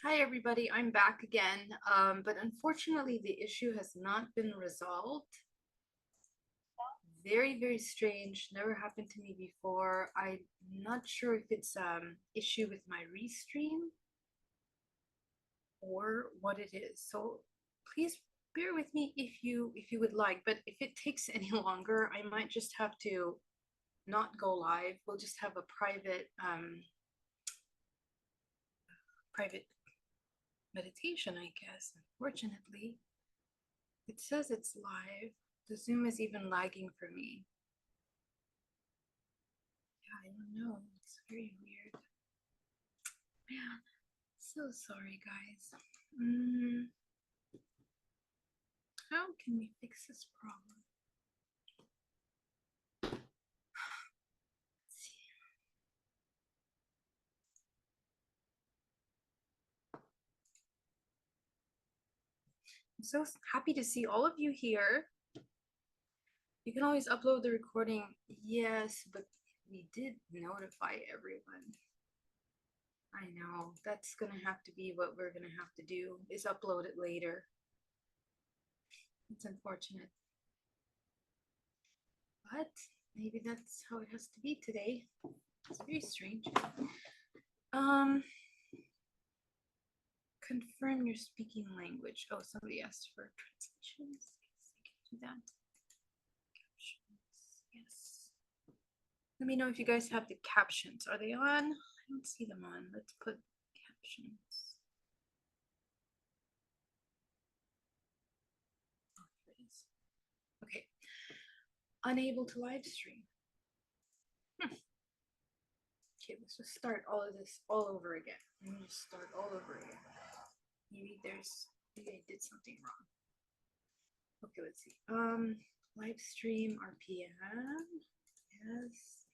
Hi, everybody. I'm back again, but unfortunately, the issue has not been resolved. Very, very strange. Never happened to me before. I'm not sure if it's issue with my restream or what it is. So please bear with me if you would like. But if it takes any longer, I might just have to not go live. We'll just have a private meditation, I guess. Unfortunately, it says it's live. The Zoom is even lagging for me. Yeah, I don't know. It's very weird. Man, so sorry, guys. How can we fix this problem? Let's see. I'm so happy to see all of you here. You can always upload the recording. Yes, but we did notify everyone. I know. That's gonna have to be what we're gonna have to do, is upload it later. It's unfortunate. But maybe that's how it has to be today. It's very strange. Confirm your speaking language. Oh, somebody asked for translations. Yes, I can do that. Captions. Yes. Let me know if you guys have the captions. Are they on? I don't see them on. Let's put captions. Oh, there it is. Okay. Unable to live stream. Okay, let's just start all of this all over again. Let me just start all over again. Maybe I did something wrong. Okay, let's see. Live stream RPM. Yes.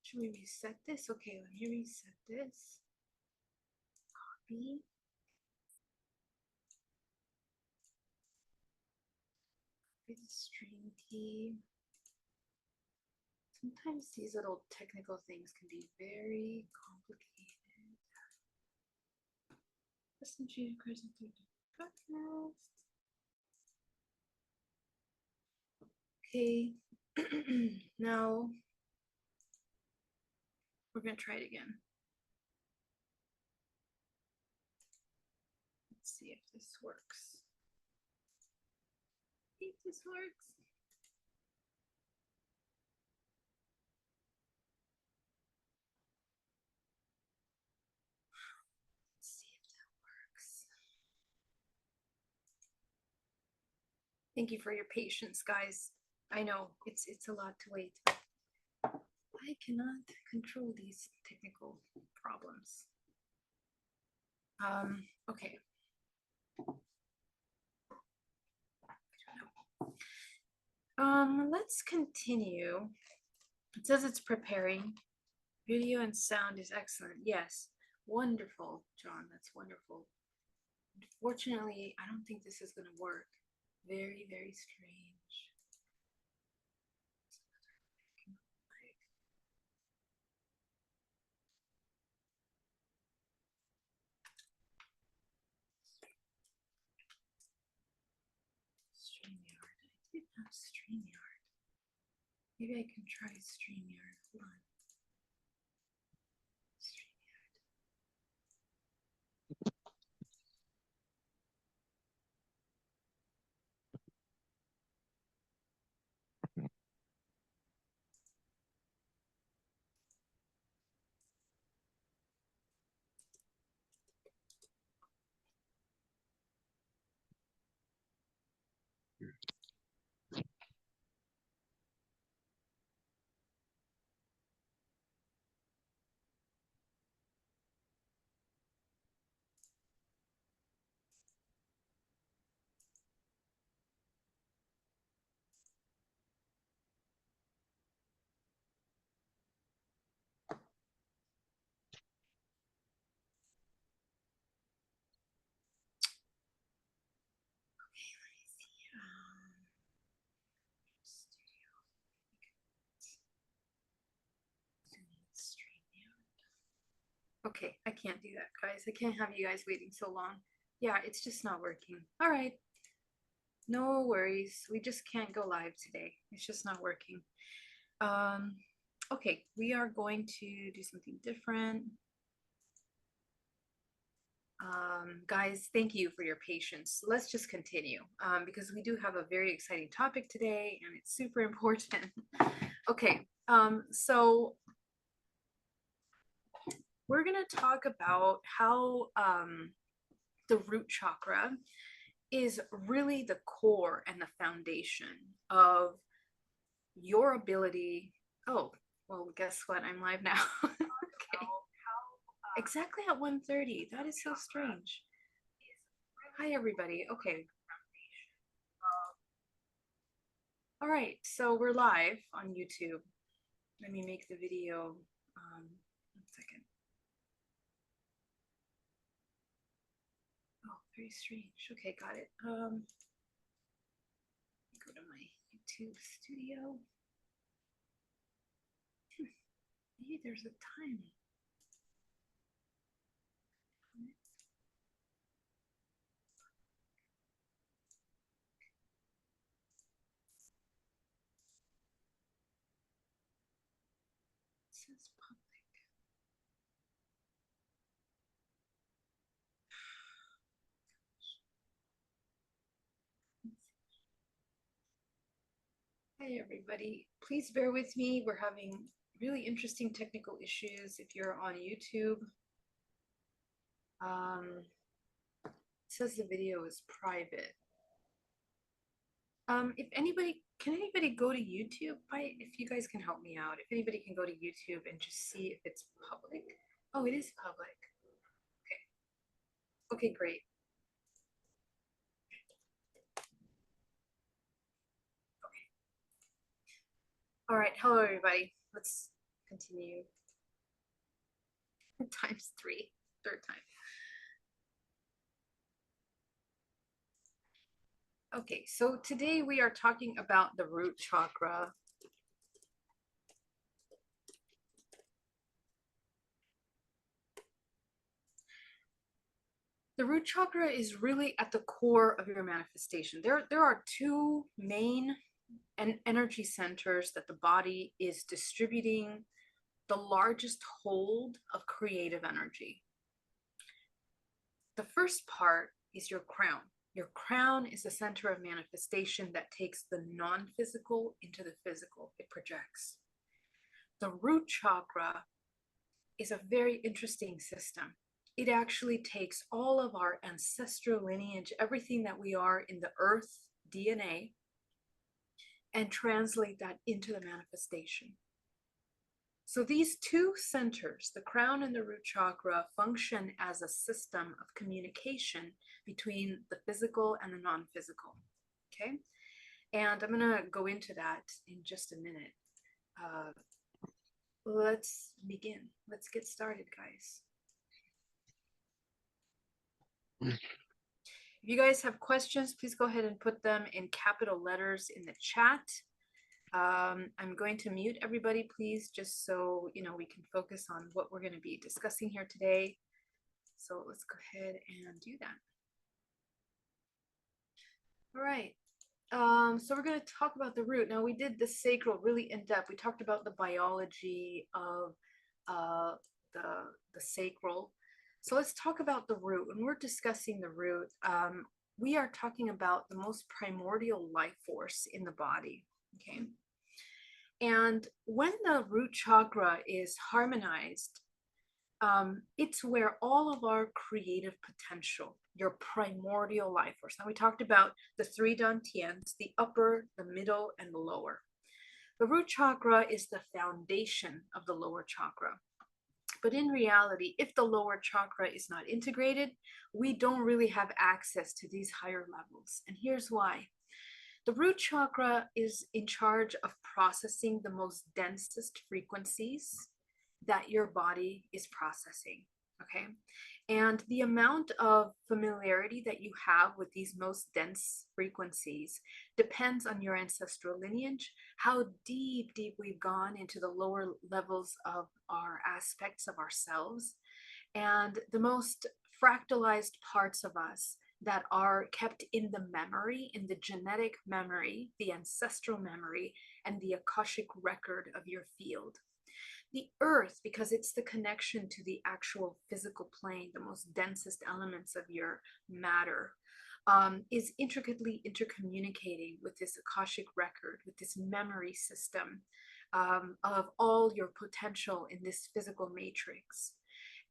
Should we reset this? Okay, let me reset this. Copy. Copy the stream key. Sometimes these little technical things can be very complicated. Listen to your person through the podcast. Okay. Now we're gonna try it again. Let's see if this works. If this works. Let's see if that works. Thank you for your patience, guys. I know it's a lot to wait. I cannot control these technical problems. Okay. Let's continue. It says it's preparing. Video and sound is excellent. Yes. Wonderful, John. That's wonderful. Unfortunately, I don't think this is going to work. Very, very strange. StreamYard. I did have StreamYard. Maybe I can try StreamYard. Hold on. StreamYard. Okay, I can't do that, guys. I can't have you guys waiting so long. Yeah, it's just not working. All right, no worries. We just can't go live today. It's just not working. Um, okay, we are going to do something different. Guys, thank you for your patience. Let's just continue because we do have a very exciting topic today and it's super important. Okay, so we're going to talk about how the root chakra is really the core and the foundation of your ability. Oh, well, guess what? I'm live now. Okay. Exactly at 1:30. That is so strange. Hi, everybody. Okay. All right. So we're live on YouTube. Let me make the video. 1 second. Oh, very strange. Okay, got it. Go to my YouTube studio. Maybe there's a time. It says public. Hi, everybody. Please bear with me. We're having really interesting technical issues. If you're on YouTube, it says the video is private. If anybody, can anybody go to YouTube? If you guys can help me out, if anybody can go to YouTube and just see if it's public. Oh, it is public. Okay. Okay, great. Okay. All right. Hello, everybody. Let's continue. Times three, third time. Okay, so today we are talking about the root chakra. The root chakra is really at the core of your manifestation. There are two main energy centers that the body is distributing the largest hold of creative energy. The first part is your crown. Your crown is the center of manifestation that takes the non-physical into the physical. It projects. The root chakra is a very interesting system. It actually takes all of our ancestral lineage, everything that we are in the earth DNA, and translate that into the manifestation. So these two centers, the crown and the root chakra, function as a system of communication between the physical and the non-physical. Okay, and I'm gonna go into that in just a minute. Let's begin. Let's get started, guys. If you guys have questions, please go ahead and put them in capital letters in the chat. I'm going to mute everybody, please, just so we can focus on what we're going to be discussing here today. So let's go ahead and do that. All right. So we're going to talk about the root. Now, we did the sacral really in depth. We talked about the biology of the sacral. So let's talk about the root. When we're discussing the root, we are talking about the most primordial life force in the body. Okay. And when the root chakra is harmonized, it's where all of our creative potential, your primordial life force. Now we talked about the three dantians, the upper, the middle, and the lower. The root chakra is the foundation of the lower chakra. But in reality, if the lower chakra is not integrated, we don't really have access to these higher levels. And here's why. The root chakra is in charge of processing the most densest frequencies that your body is processing, okay? And the amount of familiarity that you have with these most dense frequencies depends on your ancestral lineage, how deep we've gone into the lower levels of our aspects of ourselves, And the most fractalized parts of us that are kept in the memory, in the genetic memory, the ancestral memory, and the Akashic record of your field. The earth, because it's the connection to the actual physical plane, the most densest elements of your matter, is intricately intercommunicating with this Akashic record, with this memory system of all your potential in this physical matrix.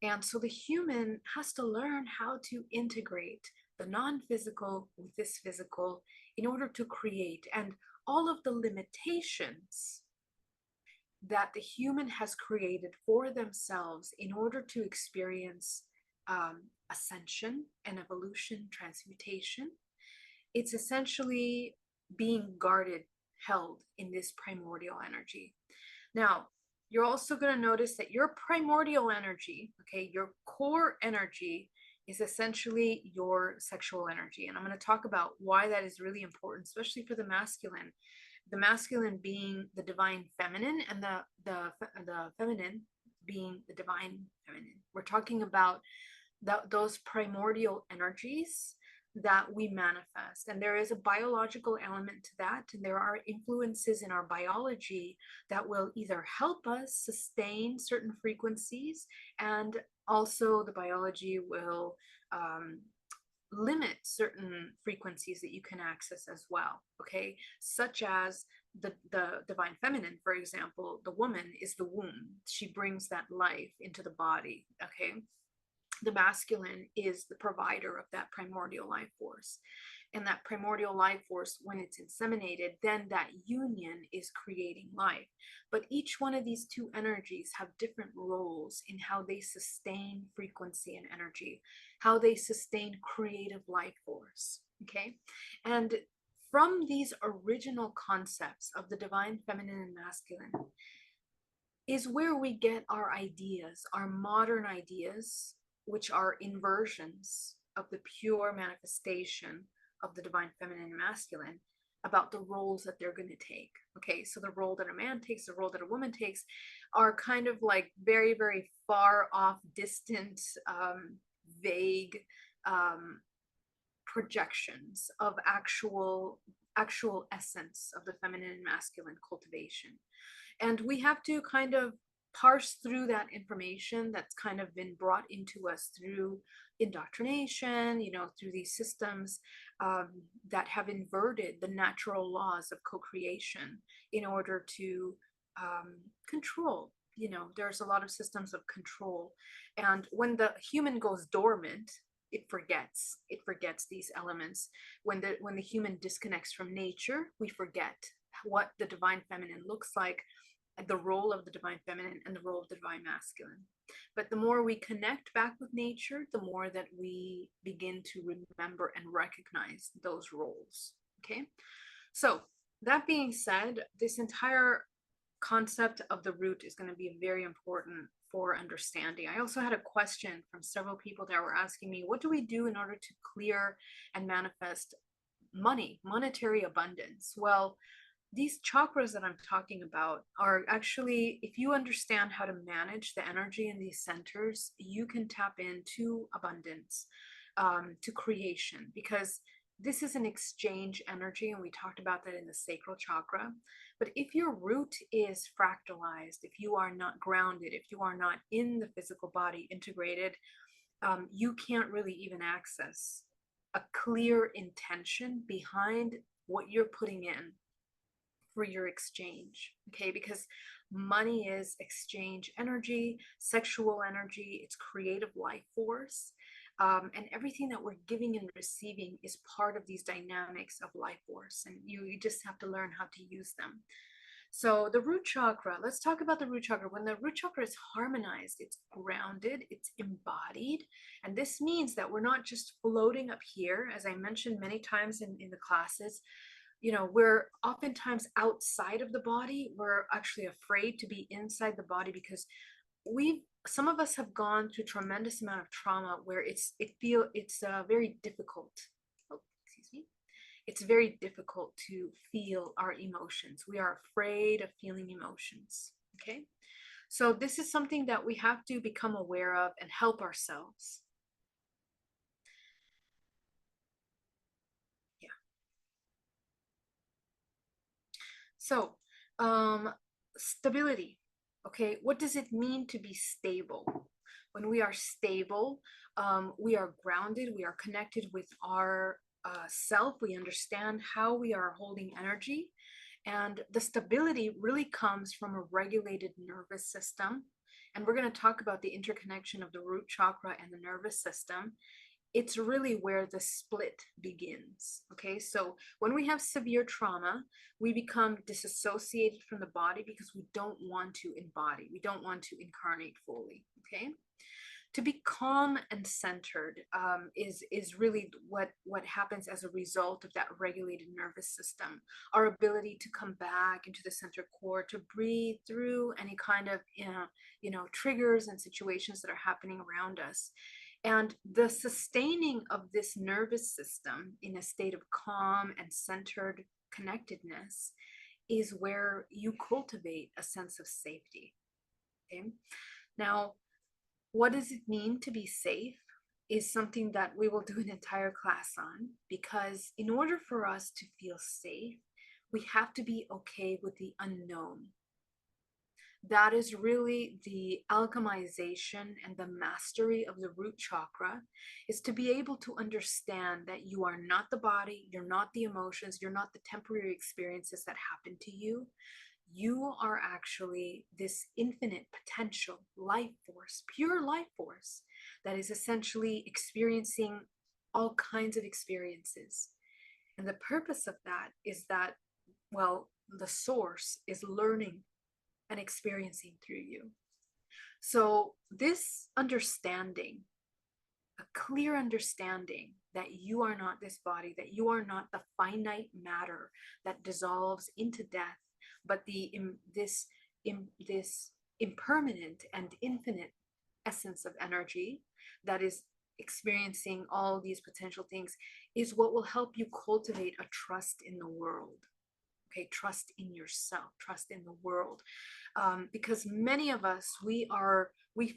And so the human has to learn how to integrate the non-physical with this physical in order to create. And all of the limitations that the human has created for themselves in order to experience ascension and evolution, transmutation, it's essentially being guarded, held in this primordial energy. Now, you're also going to notice that your primordial energy, okay, your core energy is essentially your sexual energy. And I'm going to talk about why that is really important, especially for the masculine. The masculine being the divine feminine and the feminine being the divine feminine. We're talking about those primordial energies that we manifest. And there is a biological element to that. And there are influences in our biology that will either help us sustain certain frequencies, and also the biology will limit certain frequencies that you can access as well, okay? Such as the divine feminine, for example, the woman is the womb. She brings that life into the body, okay? The masculine is the provider of that primordial life force. And that primordial life force, when it's inseminated, then that union is creating life. But each one of these two energies have different roles in how they sustain frequency and energy, how they sustain creative life force, okay? And from these original concepts of the divine feminine and masculine is where we get our ideas, our modern ideas, which are inversions of the pure manifestation of the divine feminine and masculine, about the roles that they're going to take. Okay, so the role that a man takes, the role that a woman takes, are kind of like very, very far off, distant, vague projections of actual essence of the feminine and masculine cultivation. And we have to kind of parse through that information that's kind of been brought into us through indoctrination, you know, through these systems that have inverted the natural laws of co-creation in order to control. You know, there's a lot of systems of control. And when the human goes dormant, it forgets these elements. When the human disconnects from nature, we forget what the divine feminine looks like, the role of the divine feminine and the role of the divine masculine. But the more we connect back with nature, the more that we begin to remember and recognize those roles. Okay, so that being said, this entire concept of the root is going to be very important for understanding. I also had a question from several people that were asking me, what do we do in order to clear and manifest monetary abundance? Well, these chakras that I'm talking about are actually, if you understand how to manage the energy in these centers, you can tap into abundance, to creation, because this is an exchange energy, and we talked about that in the sacral chakra. But if your root is fractalized, if you are not grounded, if you are not in the physical body integrated, you can't really even access a clear intention behind what you're putting in for your exchange, okay? Because money is exchange energy, sexual energy, it's creative life force. And everything that we're giving and receiving is part of these dynamics of life force, and you just have to learn how to use them. So the root chakra, let's talk about the root chakra. When the root chakra is harmonized, it's grounded, it's embodied. And this means that we're not just floating up here, as I mentioned many times in the classes. You know, we're oftentimes outside of the body. We're actually afraid to be inside the body because some of us have gone through tremendous amount of trauma where it's very difficult. Oh, excuse me. It's very difficult to feel our emotions. We are afraid of feeling emotions. Okay. So this is something that we have to become aware of and help ourselves. Yeah. So, stability. Okay, what does it mean to be stable? When we are stable, we are grounded, we are connected with our self, we understand how we are holding energy. And the stability really comes from a regulated nervous system. And we're going to talk about the interconnection of the root chakra and the nervous system. It's really where the split begins. Okay, so when we have severe trauma, we become disassociated from the body because we don't want to embody, we don't want to incarnate fully. Okay, to be calm and centered is really what happens as a result of that regulated nervous system. Our ability to come back into the center core, to breathe through any kind of triggers and situations that are happening around us. And the sustaining of this nervous system in a state of calm and centered connectedness is where you cultivate a sense of safety. Okay. Now, what does it mean to be safe is something that we will do an entire class on, because in order for us to feel safe, we have to be okay with the unknown. That is really the alchemization and the mastery of the root chakra, is to be able to understand that you are not the body, you're not the emotions, you're not the temporary experiences that happen to you. You are actually this infinite potential life force, pure life force, that is essentially experiencing all kinds of experiences. And the purpose of that is that, well, the source is learning and experiencing through you. So, this understanding, a clear understanding that you are not this body, that you are not the finite matter that dissolves into death, but this impermanent and infinite essence of energy that is experiencing all these potential things, is what will help you cultivate a trust in the world. Okay, trust in yourself, trust in the world. Because many of us, we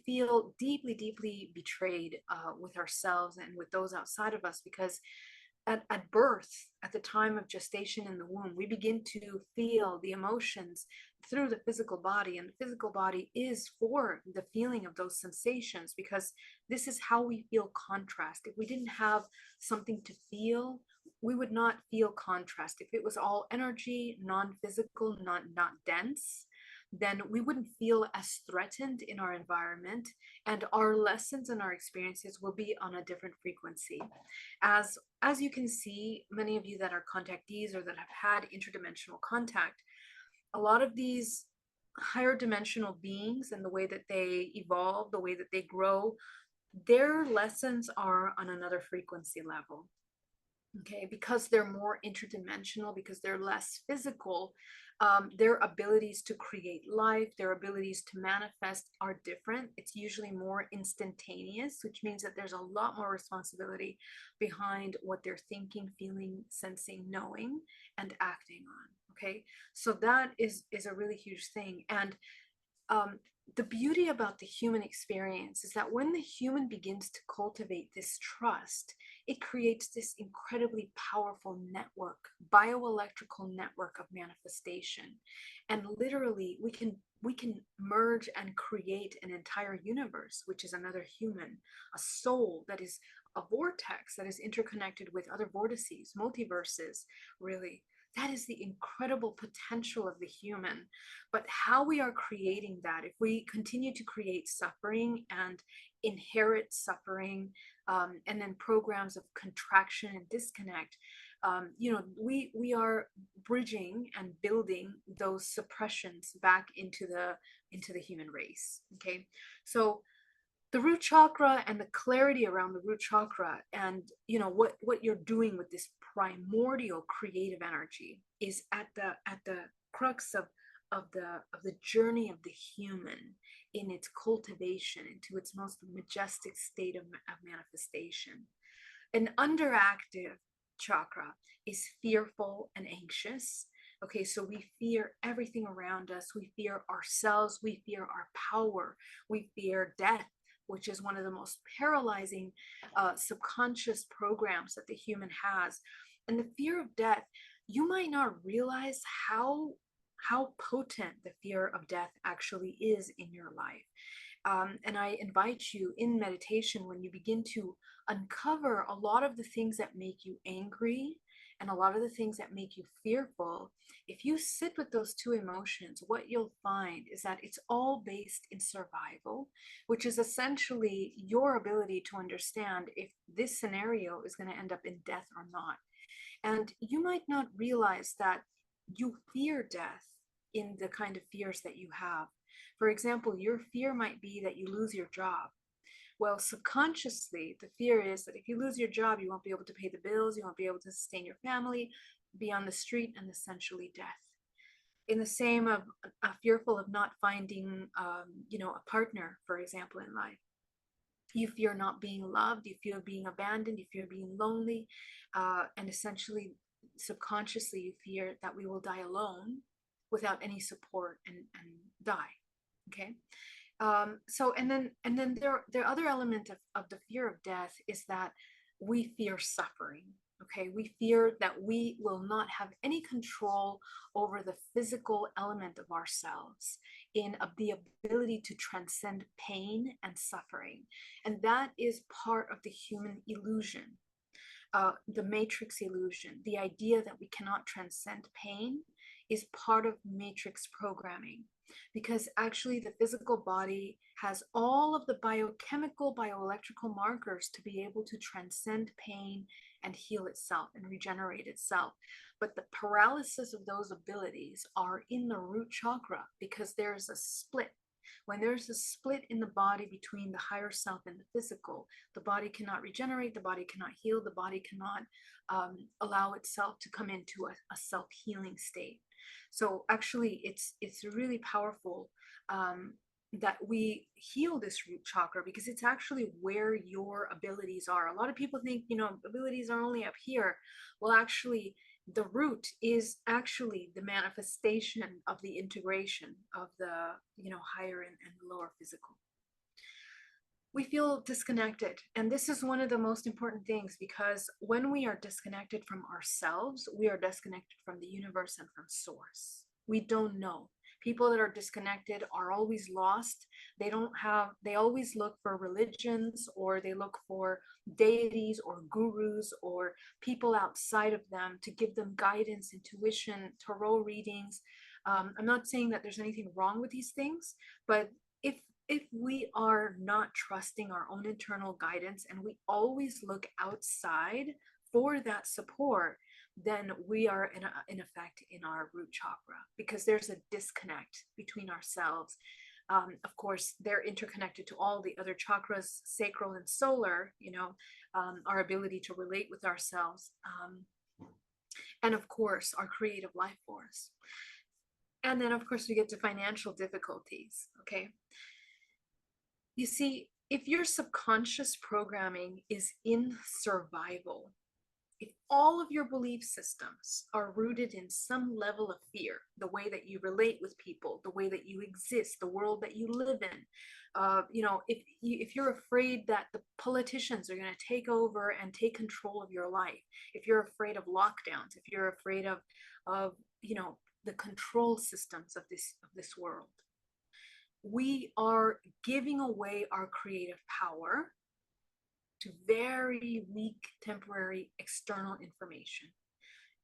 feel deeply betrayed with ourselves and with those outside of us, because at birth, at the time of gestation in the womb, we begin to feel the emotions through the physical body, and the physical body is for the feeling of those sensations, because this is how we feel contrast. If we didn't have something to feel, we would not feel contrast. If it was all energy, non-physical, not dense, then we wouldn't feel as threatened in our environment, and our lessons and our experiences will be on a different frequency. As you can see, many of you that are contactees or that have had interdimensional contact, a lot of these higher dimensional beings and the way that they evolve, the way that they grow, their lessons are on another frequency level. Okay, because they're more interdimensional, because they're less physical, their abilities to create life, their abilities to manifest are different. It's usually more instantaneous, which means that there's a lot more responsibility behind what they're thinking, feeling, sensing, knowing, and acting on. Okay, so that is a really huge thing. And the beauty about the human experience is that when the human begins to cultivate this trust, it creates this incredibly powerful network, bioelectrical network of manifestation. And literally, we can merge and create an entire universe, which is another human, a soul that is a vortex that is interconnected with other vortices, multiverses, really. That is the incredible potential of the human. But how we are creating that, if we continue to create suffering and inherit suffering, and then programs of contraction and disconnect, we are bridging and building those suppressions back into the human race. Okay, so the root chakra and the clarity around the root chakra, and what you're doing with this primordial creative energy, is at the crux of the journey of the human in its cultivation into its most majestic state of manifestation. An underactive chakra is fearful and anxious. Okay, so we fear everything around us. We fear ourselves. We fear our power. We fear death, which is one of the most paralyzing subconscious programs that the human has. And the fear of death, you might not realize how potent the fear of death actually is in your life. And I invite you in meditation, when you begin to uncover a lot of the things that make you angry and a lot of the things that make you fearful, if you sit with those two emotions, what you'll find is that it's all based in survival, which is essentially your ability to understand if this scenario is going to end up in death or not. And you might not realize that you fear death in the kind of fears that you have. For example, your fear might be that you lose your job. Well, subconsciously, the fear is that if you lose your job, you won't be able to pay the bills, you won't be able to sustain your family, be on the street, and essentially death. In the same of fearful of not finding, a partner, for example, in life. You fear not being loved, you fear being abandoned, you fear being lonely, and essentially, subconsciously, you fear that we will die alone without any support and die. Okay. So and then the other element of the fear of death is that we fear suffering. Okay, we fear that we will not have any control over the physical element of ourselves in the ability to transcend pain and suffering. And that is part of the human illusion, the matrix illusion. The idea that we cannot transcend pain is part of matrix programming, because actually the physical body has all of the biochemical, bioelectrical markers to be able to transcend pain and heal itself and regenerate itself. But the paralysis of those abilities are in the root chakra, because there's a split. When there's a split in the body between the higher self and the physical, the body cannot regenerate, the body cannot heal, the body cannot allow itself to come into a self-healing state. So actually, it's really powerful that we heal this root chakra, because it's actually where your abilities are. A lot of people think, abilities are only up here. Well, actually, the root is actually the manifestation of the integration of the, higher and lower physical. We feel disconnected. And this is one of the most important things, because when we are disconnected from ourselves, we are disconnected from the universe and from source. We don't know. People that are disconnected are always lost. They always look for religions, or they look for deities or gurus or people outside of them to give them guidance, intuition, tarot readings. I'm not saying that there's anything wrong with these things, but if we are not trusting our own internal guidance and we always look outside for that support, then we are in effect in our root chakra, because there's a disconnect between ourselves. Of course, they're interconnected to all the other chakras, sacral and solar, our ability to relate with ourselves, and of course, our creative life force. And then, of course, we get to financial difficulties. Okay. You see, if your subconscious programming is in survival, if all of your belief systems are rooted in some level of fear, the way that you relate with people, the way that you exist, the world that you live in, if you're afraid that the politicians are going to take over and take control of your life, if you're afraid of lockdowns, if you're afraid of the control systems of this world, we are giving away our creative power to very weak, temporary, external information.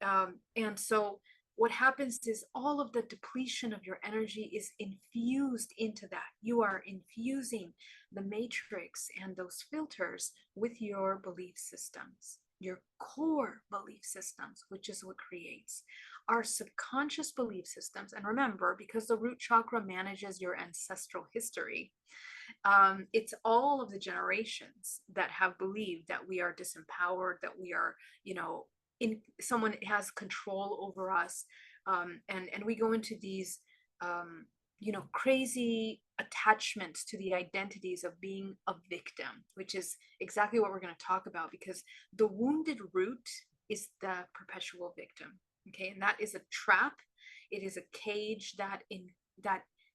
And so what happens is all of the depletion of your energy is infused into that. You are infusing the matrix and those filters with your belief systems, your core belief systems, which is what creates our subconscious belief systems. And remember, because the root chakra manages your ancestral history, it's all of the generations that have believed that we are disempowered, that we are, someone has control over us. And we go into these, crazy attachments to the identities of being a victim, which is exactly what we're going to talk about, because the wounded root is the perpetual victim. Okay. And that is a trap It is a cage that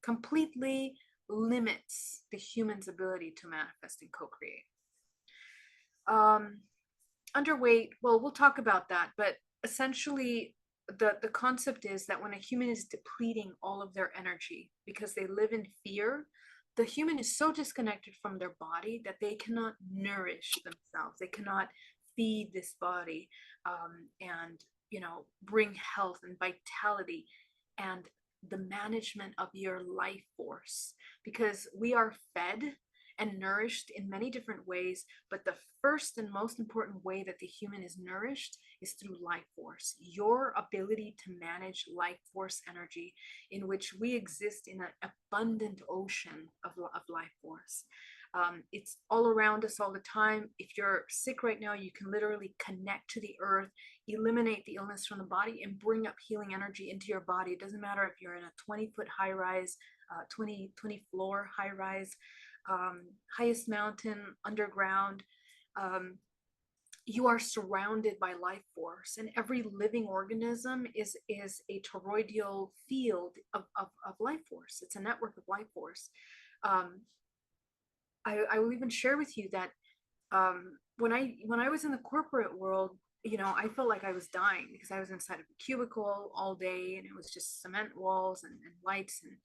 completely limits the human's ability to manifest and co-create. Underweight, well, we'll talk about that, but essentially the concept is that when a human is depleting all of their energy because they live in fear, the human is so disconnected from their body that they cannot nourish themselves. They cannot feed this body, and bring health and vitality and the management of your life force, because we are fed and nourished in many different ways, but the first and most important way that the human is nourished is through life force. Your ability to manage life force energy, in which we exist in an abundant ocean of life force. It's all around us all the time. If you're sick right now, you can literally connect to the earth, eliminate the illness from the body, and bring up healing energy into your body. It doesn't matter if you're in a 20-foot high rise, 20 floor high rise, highest mountain, underground. You are surrounded by life force, and every living organism is a toroidal field of life force. It's a network of life force. I will even share with you that when I was in the corporate world, I felt like I was dying because I was inside of a cubicle all day, and it was just cement walls and lights, and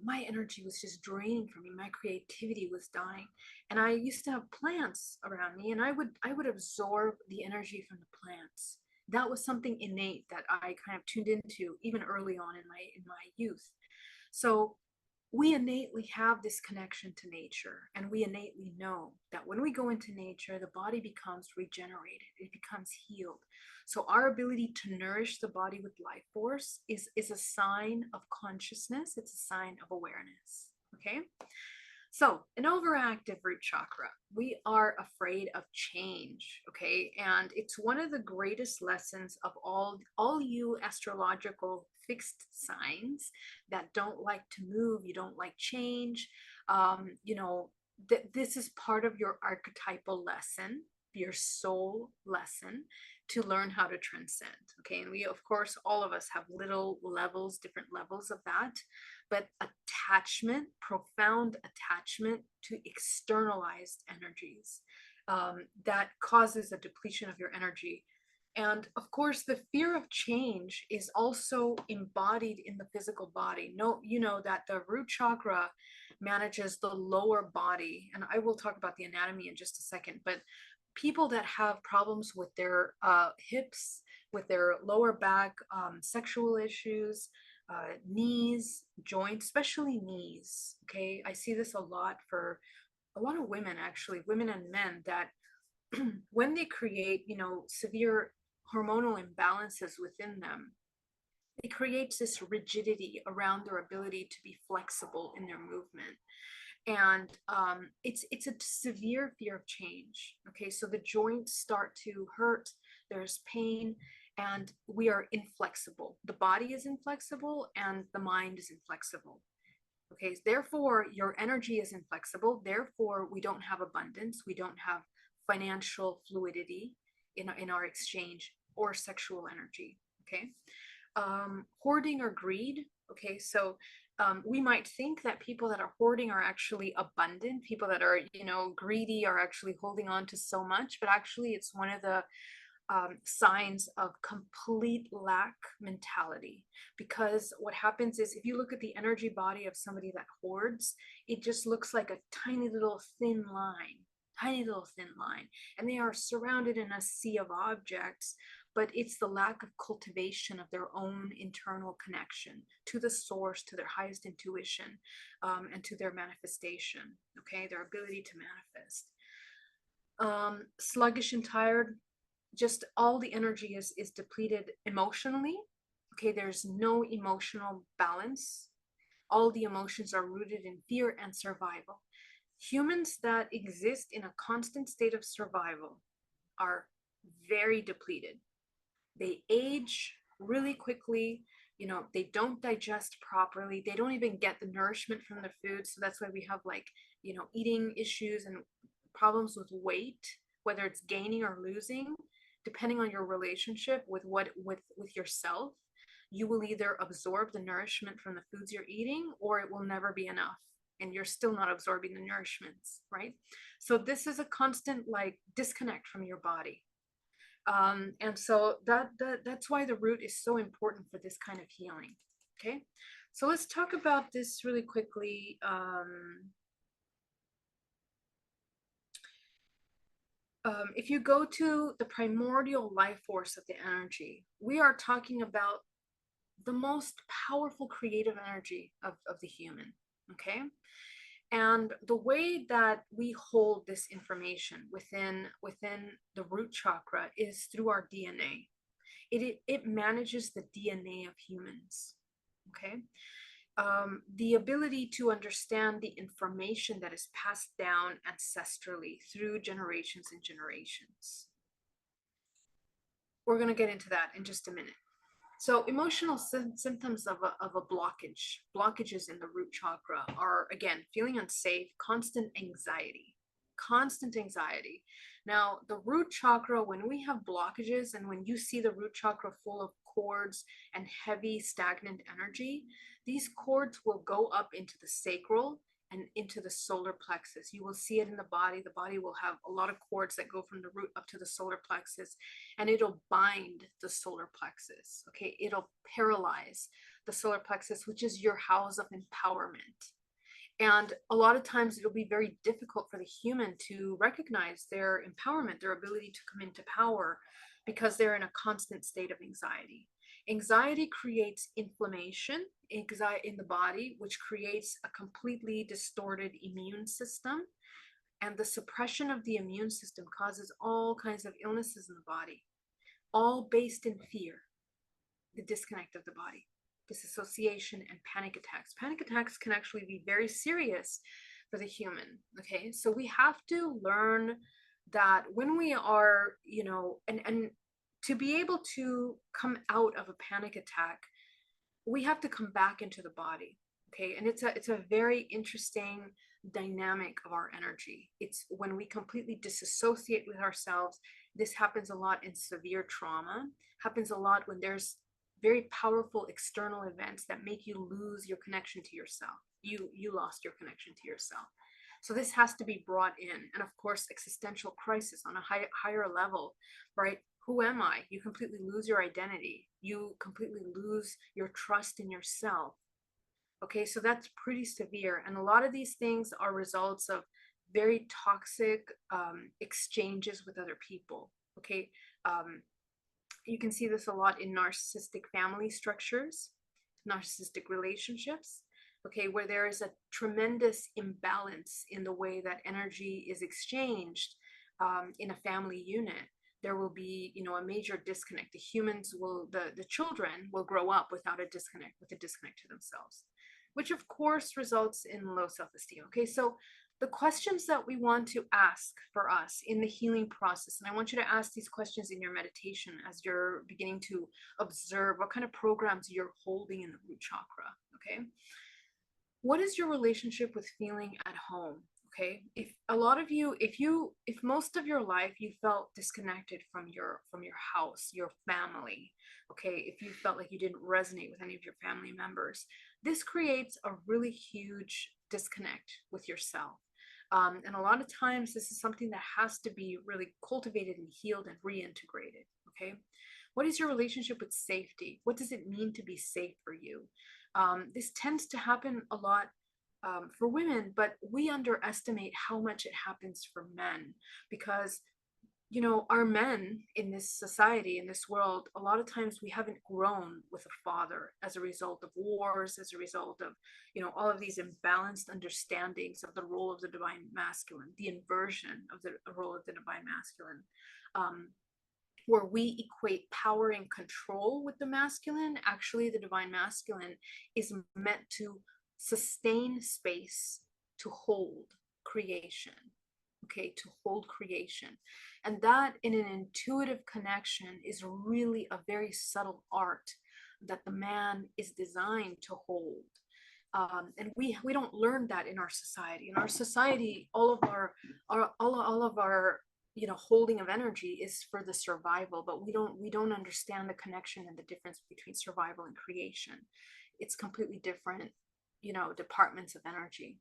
my energy was just draining from me. My creativity was dying, and I used to have plants around me, and I would absorb the energy from the plants. That was something innate that I kind of tuned into even early on in my youth. So we innately have this connection to nature, and we innately know that when we go into nature, the body becomes regenerated, it becomes healed. So our ability to nourish the body with life force is a sign of consciousness. It's a sign of awareness. Okay. So an overactive root chakra, we are afraid of change. Okay. And it's one of the greatest lessons of all you astrological fixed signs that don't like to move. You don't like change. This is part of your archetypal lesson, your soul lesson, to learn how to transcend. Okay. And we, of course, all of us have little levels, different levels of that, but attachment, profound attachment to externalized energies, that causes a depletion of your energy. And of course, the fear of change is also embodied in the physical body. No, you know that the root chakra manages the lower body, and I will talk about the anatomy in just a second, but people that have problems with their hips, with their lower back, sexual issues, knees, joints, especially knees. Okay, I see this a lot for a lot of women, actually, women and men, that when they create, severe hormonal imbalances within them, it creates this rigidity around their ability to be flexible in their movement. And it's a severe fear of change. Okay, so the joints start to hurt, there's pain, and we are inflexible. The body is inflexible and the mind is inflexible. Okay, therefore your energy is inflexible. Therefore, we don't have abundance. We don't have financial fluidity in our exchange or sexual energy. Okay, hoarding or greed. Okay, so we might think that people that are hoarding are actually abundant. People that are, greedy are actually holding on to so much, but actually it's one of the signs of complete lack mentality. Because what happens is, if you look at the energy body of somebody that hoards, it just looks like a tiny little thin line, and they are surrounded in a sea of objects, but it's the lack of cultivation of their own internal connection to the source, to their highest intuition, and to their manifestation. Okay, their ability to manifest. Sluggish and tired, just all the energy is depleted emotionally. Okay, there's no emotional balance. All the emotions are rooted in fear and survival. Humans that exist in a constant state of survival are very depleted. They age really quickly. They don't digest properly. They don't even get the nourishment from the food. So that's why we have eating issues and problems with weight, whether it's gaining or losing, depending on your relationship with yourself. you will either absorb the nourishment from the foods you're eating, or it will never be enough and you're still not absorbing the nourishments, right? So this is a constant like disconnect from your body. And so that's why the root is so important for this kind of healing. Okay, so let's talk about this really quickly. If you go to the primordial life force of the energy, we are talking about the most powerful creative energy of the human. Okay, and the way that we hold this information within the root chakra is through our DNA. It manages the DNA of humans. Okay, the ability to understand the information that is passed down ancestrally through generations and generations. We're going to get into that in just a minute. So emotional symptoms of a blockages in the root chakra are, again, feeling unsafe, constant anxiety. Now, the root chakra, when we have blockages and when you see the root chakra full of cords and heavy stagnant energy, these cords will go up into the sacral and into the solar plexus. You will see it in the body. The body will have a lot of cords that go from the root up to the solar plexus, and it'll bind the solar plexus. Okay, it'll paralyze the solar plexus, which is your house of empowerment. And a lot of times it'll be very difficult for the human to recognize their empowerment, their ability to come into power, because they're in a constant state of anxiety. Anxiety creates inflammation in the body, which creates a completely distorted immune system. And the suppression of the immune system causes all kinds of illnesses in the body, all based in fear, the disconnect of the body, disassociation, and panic attacks. Panic attacks can actually be very serious for the human. Okay, so we have to learn that when we are, and to be able to come out of a panic attack, we have to come back into the body. Okay, and it's a very interesting dynamic of our energy. It's when we completely disassociate with ourselves. This happens a lot in severe trauma, happens a lot when there's very powerful external events that make you lose your connection to yourself. You lost your connection to yourself. So this has to be brought in. And of course, existential crisis on a higher level, right? Who am I? You completely lose your identity. You completely lose your trust in yourself. Okay, so that's pretty severe. And a lot of these things are results of very toxic exchanges with other people. Okay, you can see this a lot in narcissistic family structures, narcissistic relationships, okay, where there is a tremendous imbalance in the way that energy is exchanged in a family unit. There will be, a major disconnect. The children will grow up without a disconnect, with a disconnect to themselves, which of course results in low self-esteem. Okay, so the questions that we want to ask for us in the healing process, and I want you to ask these questions in your meditation as you're beginning to observe what kind of programs you're holding in the root chakra. Okay, what is your relationship with feeling at home? Okay, if a lot of you, if most of your life you felt disconnected from your house, your family, okay, if you felt like you didn't resonate with any of your family members, this creates a really huge disconnect with yourself. And a lot of times this is something that has to be really cultivated and healed and reintegrated. Okay, what is your relationship with safety? What does it mean to be safe for you? This tends to happen a lot for women, but we underestimate how much it happens for men, because our men in this society, in this world, a lot of times we haven't grown with a father as a result of wars, as a result of all of these imbalanced understandings of the role of the divine masculine, the inversion of the role of the divine masculine, where we equate power and control with the masculine. Actually, the divine masculine is meant to sustain space, to hold creation. Okay, to hold creation. And that, in an intuitive connection, is really a very subtle art that the man is designed to hold. And we don't learn that in our society. In our society, all of our holding of energy is for the survival, but we don't understand the connection and the difference between survival and creation. It's completely different, departments of energy.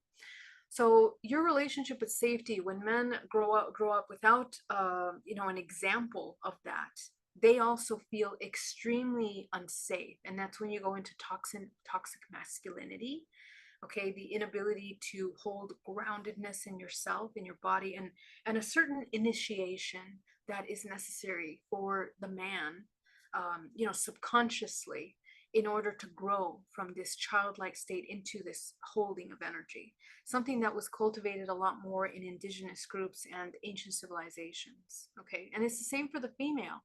So your relationship with safety, when men grow up without an example of that, they also feel extremely unsafe. And that's when you go into toxic masculinity. Okay, the inability to hold groundedness in yourself, in your body, and a certain initiation that is necessary for the man, subconsciously, in order to grow from this childlike state into this holding of energy, something that was cultivated a lot more in indigenous groups and ancient civilizations. Okay, and it's the same for the female.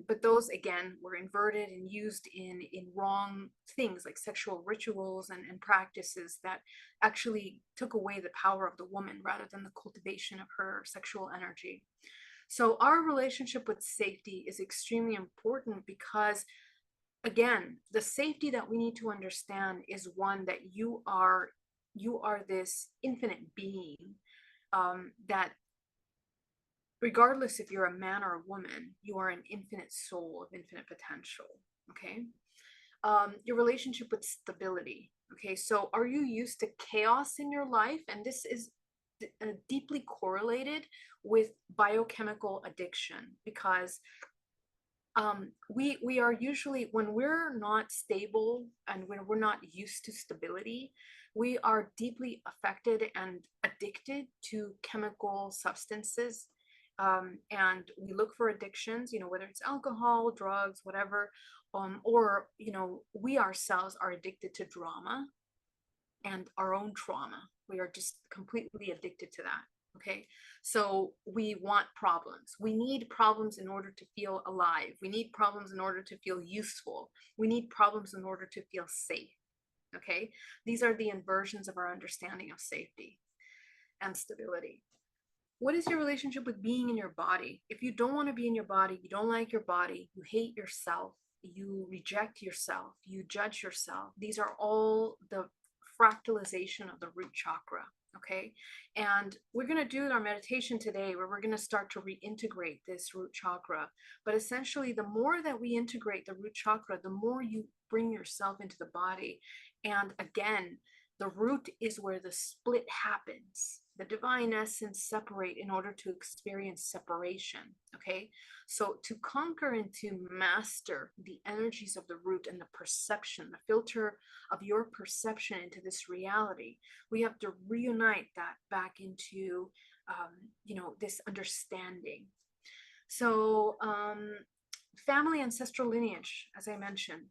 But those, again, were inverted and used in wrong things like sexual rituals and practices that actually took away the power of the woman rather than the cultivation of her sexual energy. So our relationship with safety is extremely important because, again, the safety that we need to understand is one that you are this infinite being, that regardless if you're a man or a woman, you are an infinite soul of infinite potential. Okay. Your relationship with stability. Okay. So are you used to chaos in your life? And this is deeply correlated with biochemical addiction, because we are usually, when we're not stable and when we're not used to stability, we are deeply affected and addicted to chemical substances. And we look for addictions, whether it's alcohol, drugs, whatever, or we ourselves are addicted to drama and our own trauma. We are just completely addicted to that. Okay. So we want problems. We need problems in order to feel alive. We need problems in order to feel useful. We need problems in order to feel safe. Okay. These are the inversions of our understanding of safety and stability. What is your relationship with being in your body? If you don't want to be in your body, you don't like your body, you hate yourself, you reject yourself, you judge yourself, these are all the fractalization of the root chakra. Okay. And we're going to do our meditation today where we're going to start to reintegrate this root chakra. But essentially, the more that we integrate the root chakra, the more you bring yourself into the body. And again, the root is where the split happens. The divine essence separate in order to experience separation. Okay. So to conquer and to master the energies of the root and the perception, the filter of your perception into this reality, we have to reunite that back into, this understanding. So family ancestral lineage, as I mentioned,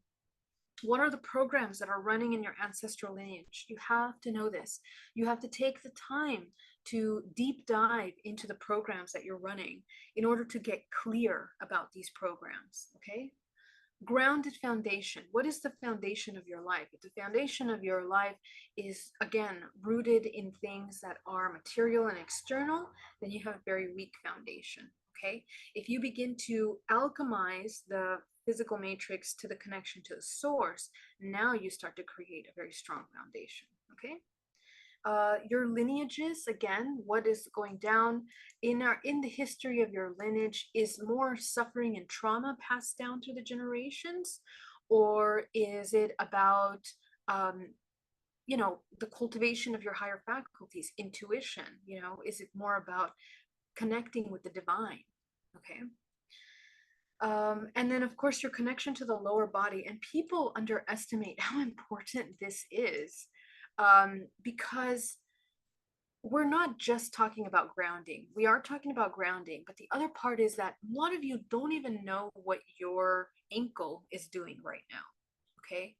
what are the programs that are running in your ancestral lineage? You have to know this. You have to take the time to deep dive into the programs that you're running in order to get clear about these programs. Okay. Grounded foundation. What is the foundation of your life? If the foundation of your life is, again, rooted in things that are material and external, then you have a very weak foundation. Okay. If you begin to alchemize the physical matrix to the connection to the source, now you start to create a very strong foundation. Okay. Your lineages, again, what is going down in the history of your lineage is more suffering and trauma passed down through the generations, or is it about the cultivation of your higher faculties, intuition? Is it more about connecting with the divine? Okay. And then, of course, your connection to the lower body. And people underestimate how important this is, because we're not just talking about grounding. We are talking about grounding, but the other part is that a lot of you don't even know what your ankle is doing right now. Okay.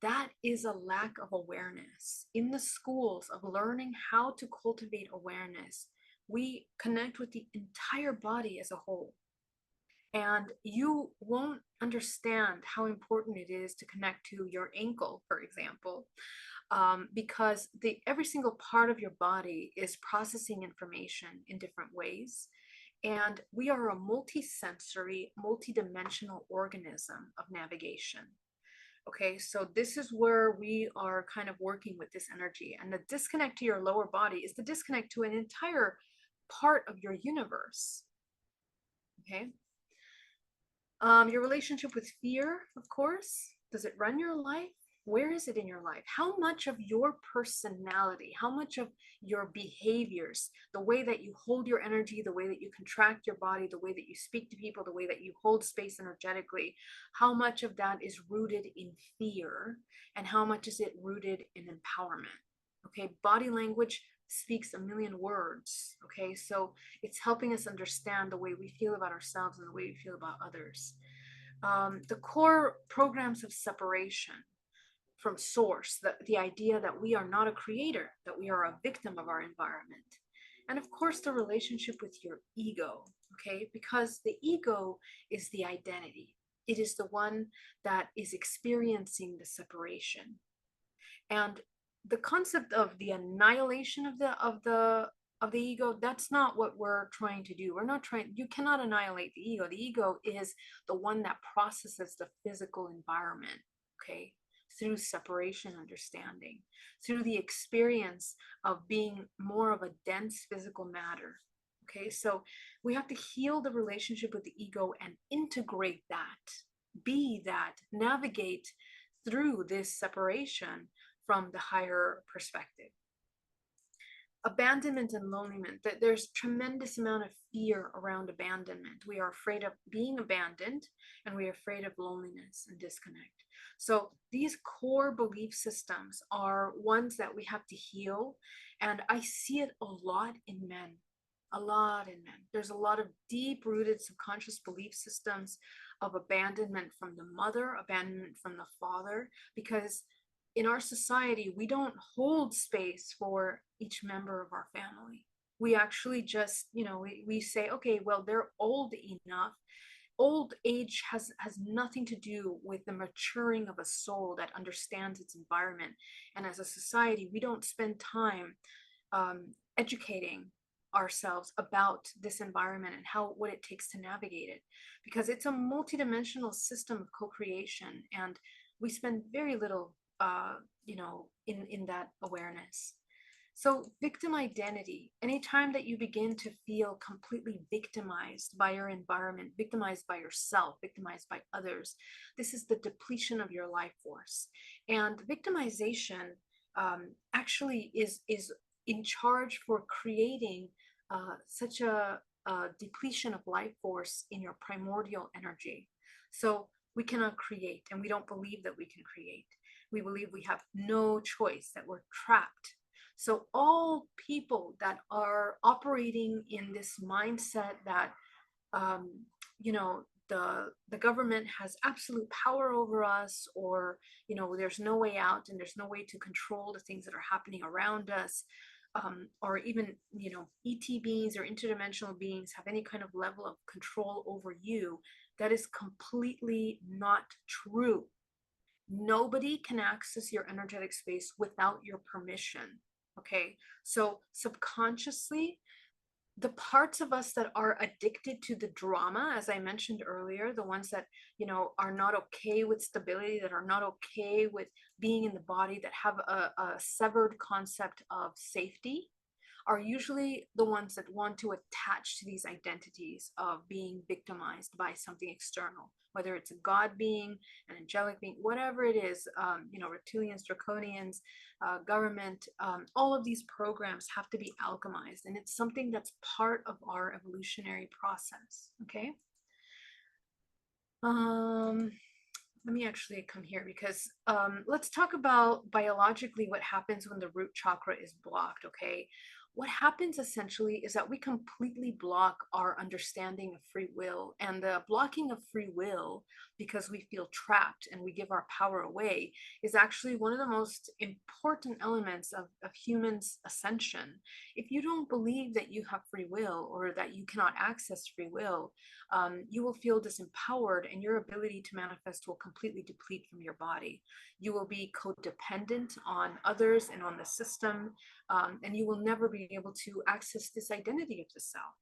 That is a lack of awareness. In the schools of learning how to cultivate awareness, we connect with the entire body as a whole. And you won't understand how important it is to connect to your ankle, for example, because every single part of your body is processing information in different ways. And we are a multisensory, multidimensional organism of navigation. Okay, so this is where we are kind of working with this energy. And the disconnect to your lower body is the disconnect to an entire part of your universe. Okay. Your relationship with fear, of course, does it run your life? Where is it in your life? How much of your personality, how much of your behaviors, the way that you hold your energy, the way that you contract your body, the way that you speak to people, the way that you hold space energetically, how much of that is rooted in fear and how much is it rooted in empowerment? Okay, body language speaks a million words. Okay, so it's helping us understand the way we feel about ourselves and the way we feel about others. The core programs of separation from source, the idea that we are not a creator, that we are a victim of our environment. And of course, the relationship with your ego, okay? Because the ego is the identity. It is the one that is experiencing the separation. And the concept of the annihilation of the ego, that's not what we're trying to do. We're not trying, you cannot annihilate the ego. The ego is the one that processes the physical environment, okay, through separation understanding, through the experience of being more of a dense physical matter. Okay, so we have to heal the relationship with the ego and integrate that, be that, navigate through this separation from the higher perspective. Abandonment and loneliness, that there's tremendous amount of fear around abandonment. We are afraid of being abandoned and we are afraid of loneliness and disconnect. So these core belief systems are ones that we have to heal. And I see it a lot in men, a lot in men. There's a lot of deep rooted subconscious belief systems of abandonment from the mother, abandonment from the father, because in our society, we don't hold space for each member of our family. We actually just, we say, okay, well, they're old enough. Old age has nothing to do with the maturing of a soul that understands its environment. And as a society, we don't spend time educating ourselves about this environment and what it takes to navigate it, because it's a multidimensional system of co-creation, and we spend very little in that awareness. So victim identity, anytime that you begin to feel completely victimized by your environment, victimized by yourself, victimized by others, this is the depletion of your life force. And victimization actually is in charge for creating such a depletion of life force in your primordial energy. So we cannot create, and we don't believe that we can create. We believe we have no choice, that we're trapped. So all people that are operating in this mindset that, the government has absolute power over us, or, there's no way out and there's no way to control the things that are happening around us, or even, ET beings or interdimensional beings have any kind of level of control over you, that is completely not true. Nobody can access your energetic space without your permission. Okay, so subconsciously, the parts of us that are addicted to the drama, as I mentioned earlier, the ones that, are not okay with stability, that are not okay with being in the body, that have a severed concept of safety, are usually the ones that want to attach to these identities of being victimized by something external, whether it's a God being, an angelic being, whatever it is, reptilians, draconians, government, all of these programs have to be alchemized. And it's something that's part of our evolutionary process, okay? Let me actually come here, because let's talk about biologically what happens when the root chakra is blocked, okay? What happens essentially is that we completely block our understanding of free will, and the blocking of free will, because we feel trapped and we give our power away, is actually one of the most important elements of humans' ascension. If you don't believe that you have free will, or that you cannot access free will, you will feel disempowered, and your ability to manifest will completely deplete from your body. You will be codependent on others and on the system, and you will never be able to access this identity of the self.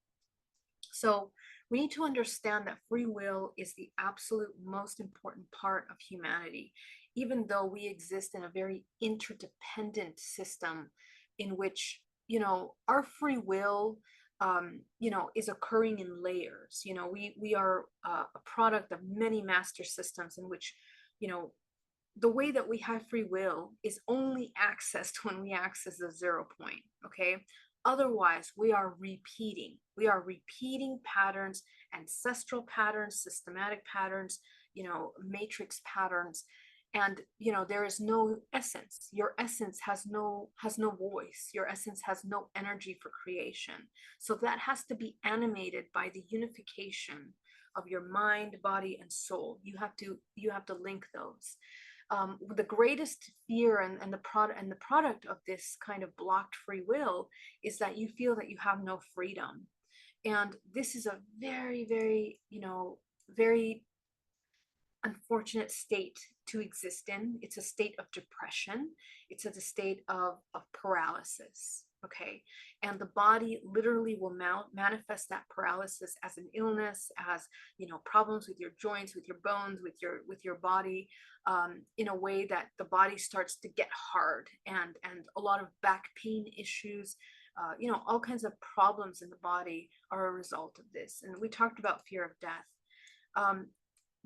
So we need to understand that free will is the absolute most important part of humanity, even though we exist in a very interdependent system in which, our free will is occurring in layers. We are a product of many master systems in which, the way that we have free will is only accessed when we access the 0 point. Okay. Otherwise, we are repeating. We are repeating patterns, ancestral patterns, systematic patterns, matrix patterns, and there is no essence. Your essence has no voice. Your essence has no energy for creation. So that has to be animated by the unification of your mind, body, and soul. You have to link those. The greatest fear and the product of this kind of blocked free will is that you feel that you have no freedom. And this is a very, very, very unfortunate state to exist in. It's a state of depression. It's a state of paralysis. Okay. And the body literally will manifest that paralysis as an illness, as, problems with your joints, with your bones, with your body, in a way that the body starts to get hard, and a lot of back pain issues, all kinds of problems in the body are a result of this. And we talked about fear of death.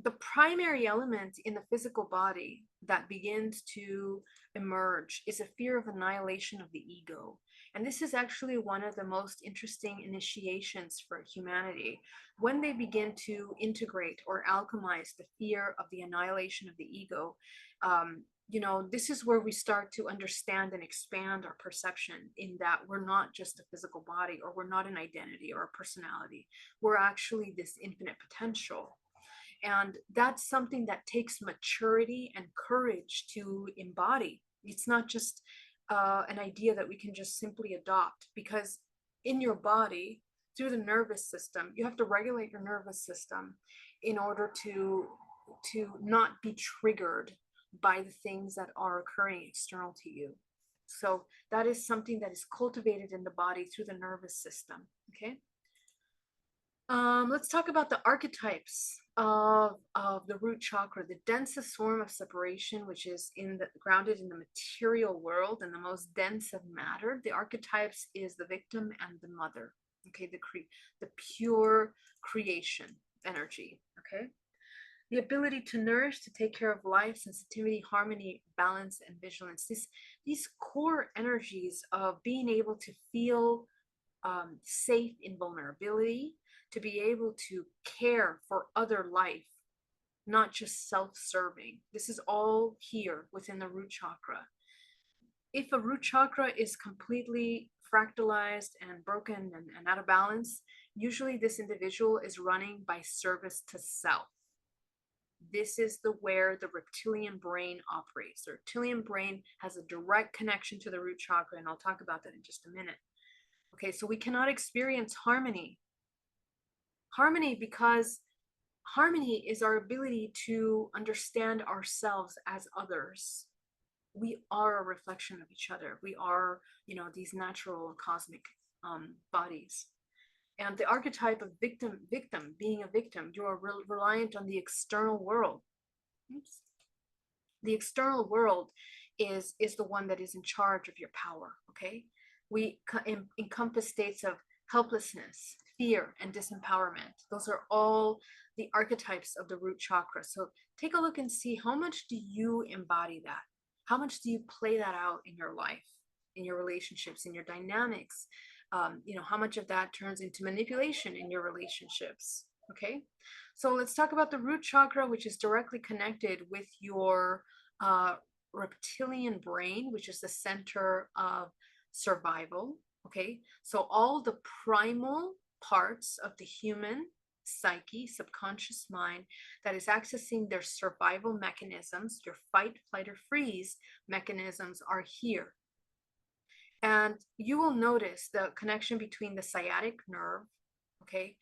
The primary element in the physical body that begins to emerge is a fear of annihilation of the ego. And this is actually one of the most interesting initiations for humanity, when they begin to integrate or alchemize the fear of the annihilation of the ego. This is where we start to understand and expand our perception, in that we're not just a physical body, or we're not an identity or a personality. We're actually this infinite potential. And that's something that takes maturity and courage to embody. It's not just an idea that we can just simply adopt, because in your body, through the nervous system, you have to regulate your nervous system in order to not be triggered by the things that are occurring external to you. So that is something that is cultivated in the body through the nervous system. Okay. Let's talk about the archetypes of the root chakra, the densest form of separation, which is grounded in the material world and the most dense of matter. The archetypes is the victim and the mother. Okay, the pure creation energy. Okay, the ability to nourish, to take care of life, sensitivity, harmony, balance, and vigilance. These core energies of being able to feel safe in vulnerability, to be able to care for other life, not just self-serving. This is all here within the root chakra. If a root chakra is completely fractalized and broken and out of balance, usually this individual is running by service to self. This is where the reptilian brain operates. The reptilian brain has a direct connection to the root chakra, and I'll talk about that in just a minute. Okay, so we cannot experience harmony. Because harmony is our ability to understand ourselves as others. We are a reflection of each other. We are, these natural cosmic bodies. And the archetype of victim, being a victim, you are reliant on the external world. Oops. The external world is the one that is in charge of your power. Okay, we encompass states of helplessness, fear, and disempowerment. Those are all the archetypes of the root chakra. So take a look and see, how much do you embody that? How much do you play that out in your life, in your relationships, in your dynamics? How much of that turns into manipulation in your relationships? Okay, so let's talk about the root chakra, which is directly connected with your reptilian brain, which is the center of survival. Okay, so all the primal parts of the human psyche, subconscious mind, that is accessing their survival mechanisms, your fight, flight, or freeze mechanisms, are here. And you will notice the connection between the sciatic nerve. Okay,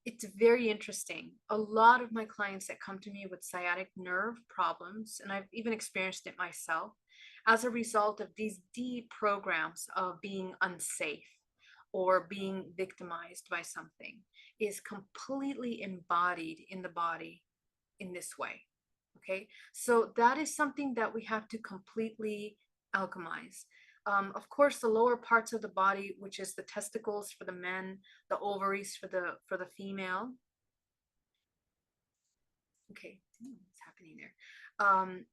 it's very interesting. A lot of my clients that come to me with sciatic nerve problems, and I've even experienced it myself, as a result of these deep programs of being unsafe or being victimized by something, is completely embodied in the body in this way. Okay, so that is something that we have to completely alchemize. Of course, the lower parts of the body, which is the testicles for the men, the ovaries for the female. Okay, what's happening there?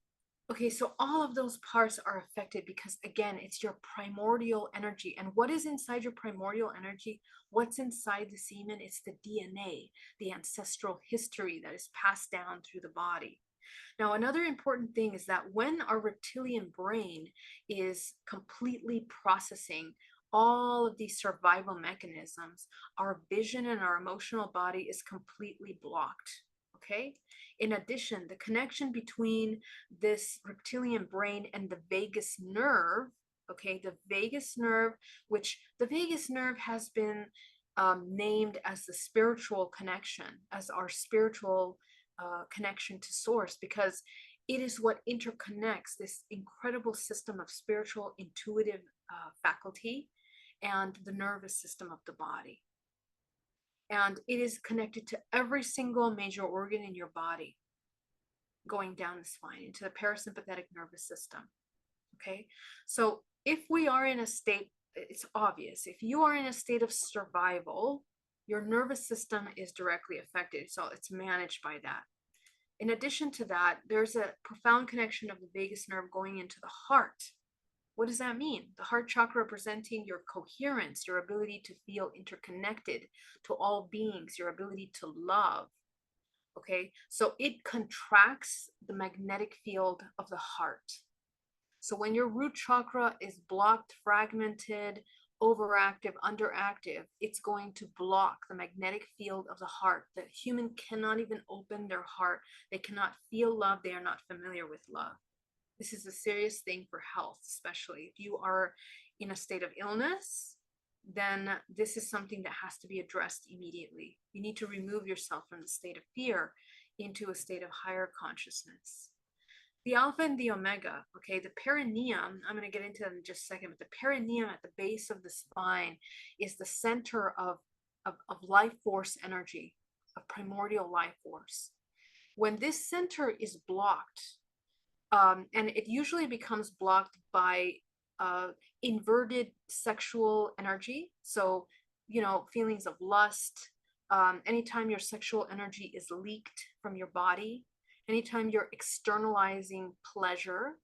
Okay, so all of those parts are affected because, again, it's your primordial energy. And what is inside your primordial energy? What's inside the semen? It's the DNA, the ancestral history that is passed down through the body. Now, another important thing is that when our reptilian brain is completely processing all of these survival mechanisms, our vision and our emotional body is completely blocked. Okay. In addition, the connection between this reptilian brain and the vagus nerve, okay, the vagus nerve, which the vagus nerve has been named as the spiritual connection, as our spiritual connection to source, because it is what interconnects this incredible system of spiritual intuitive faculty and the nervous system of the body. And it is connected to every single major organ in your body, going down the spine into the parasympathetic nervous system. Okay, so if we are in a state, it's obvious, if you are in a state of survival, your nervous system is directly affected, so it's managed by that. In addition to that, there's a profound connection of the vagus nerve going into the heart. What does that mean? The heart chakra representing your coherence, your ability to feel interconnected to all beings, your ability to love. Okay, so it contracts the magnetic field of the heart. So when your root chakra is blocked, fragmented, overactive, underactive, it's going to block the magnetic field of the heart. The human cannot even open their heart. They cannot feel love. They are not familiar with love. This is a serious thing for health, especially if you are in a state of illness, then this is something that has to be addressed immediately. You need to remove yourself from the state of fear into a state of higher consciousness. The alpha and the omega, okay, the perineum, I'm going to get into that in just a second, but the perineum at the base of the spine is the center of life force energy, of primordial life force. When this center is blocked, and it usually becomes blocked by inverted sexual energy. So, feelings of lust, anytime your sexual energy is leaked from your body, anytime you're externalizing pleasure,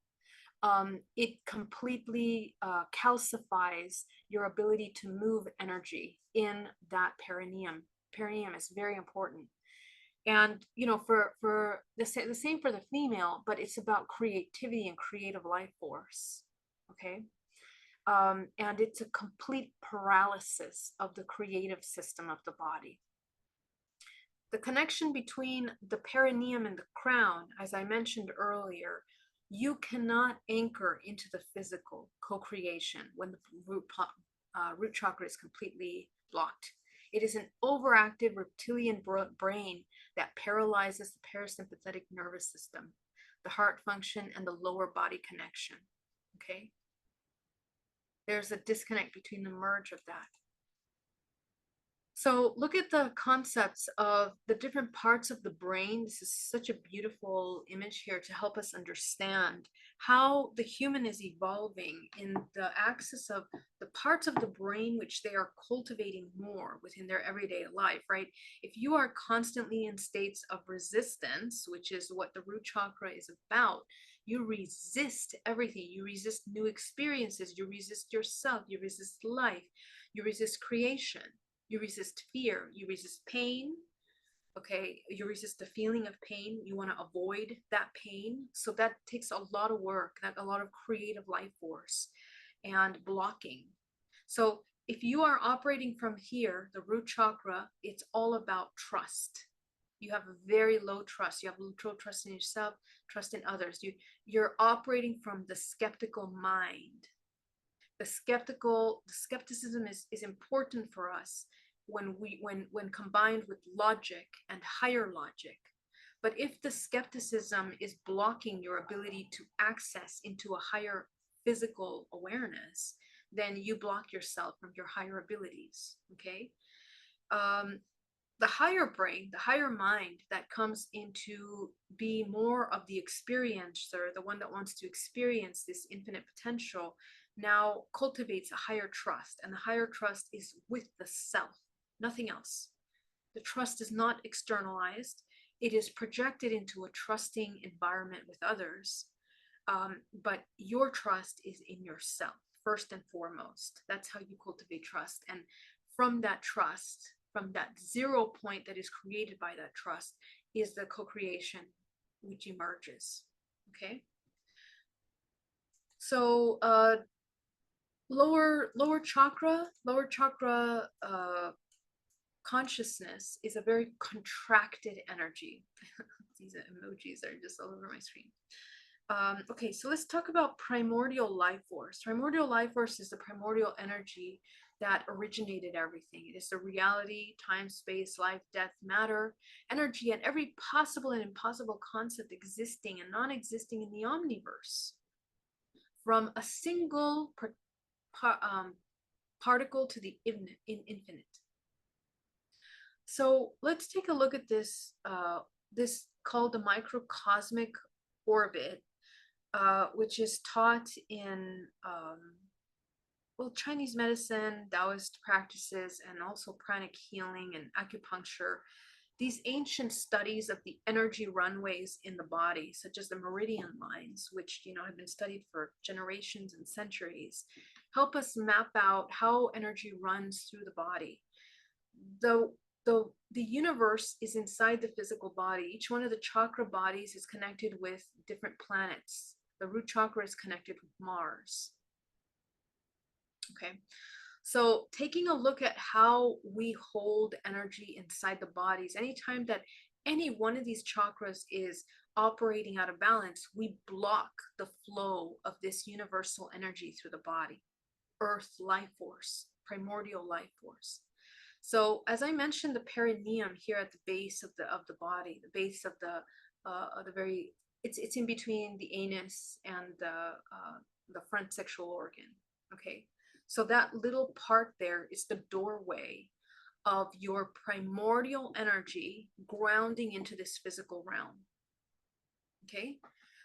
it completely calcifies your ability to move energy in that perineum. Perineum is very important. And for the same for the female, but it's about creativity and creative life force. Okay. And it's a complete paralysis of the creative system of the body. The connection between the perineum and the crown, as I mentioned earlier, you cannot anchor into the physical co-creation when the root chakra is completely blocked. It is an overactive reptilian brain that paralyzes the parasympathetic nervous system, the heart function, and the lower body connection. Okay? There's a disconnect between the merge of that. So look at the concepts of the different parts of the brain. This is such a beautiful image here to help us understand how the human is evolving in the axis of the parts of the brain which they are cultivating more within their everyday life, right? If you are constantly in states of resistance, which is what the root chakra is about, you resist everything. You resist new experiences. You resist yourself. You resist life. You resist creation. You resist fear, you resist pain, okay? You resist the feeling of pain. You want to avoid that pain. So that takes a lot of work, a lot of creative life force and blocking. So if you are operating from here, the root chakra, it's all about trust. You have a very low trust. You have low trust in yourself, trust in others. You're operating from the skeptical mind. The skepticism is important for us when combined with logic and higher logic. But if the skepticism is blocking your ability to access into a higher physical awareness, then you block yourself from your higher abilities. Okay. The higher brain, the higher mind that comes into be more of the experiencer, the one that wants to experience this infinite potential, now cultivates a higher trust, and the higher trust is with the self, nothing else. The trust is not externalized, it is projected into a trusting environment with others. But your trust is in yourself, first and foremost. That's how you cultivate trust. And from that trust, from that 0 point that is created by that trust, is the co-creation which emerges. Okay. So lower chakra consciousness is a very contracted energy. These emojis are just all over my screen. Okay, so let's talk about primordial life force. Primordial life force is the primordial energy that originated everything. It is the reality, time, space, life, death, matter, energy, and every possible and impossible concept existing and non-existing in the omniverse. From a single particle to the infinite. So let's take a look at this, this called the microcosmic orbit, which is taught in well, Chinese medicine, Taoist practices, and also pranic healing and acupuncture. These ancient studies of the energy runways in the body, such as the meridian lines, which have been studied for generations and centuries, help us map out how energy runs through the body. The universe is inside the physical body. Each one of the chakra bodies is connected with different planets. The root chakra is connected with Mars. Okay, so taking a look at how we hold energy inside the bodies, anytime that any one of these chakras is operating out of balance, we block the flow of this universal energy through the body. Earth life force, primordial life force. So as I mentioned, the perineum here at the base of the body, the base of the very, it's in between the anus and the front sexual organ. Okay, so that little part there is the doorway of your primordial energy grounding into this physical realm. Okay,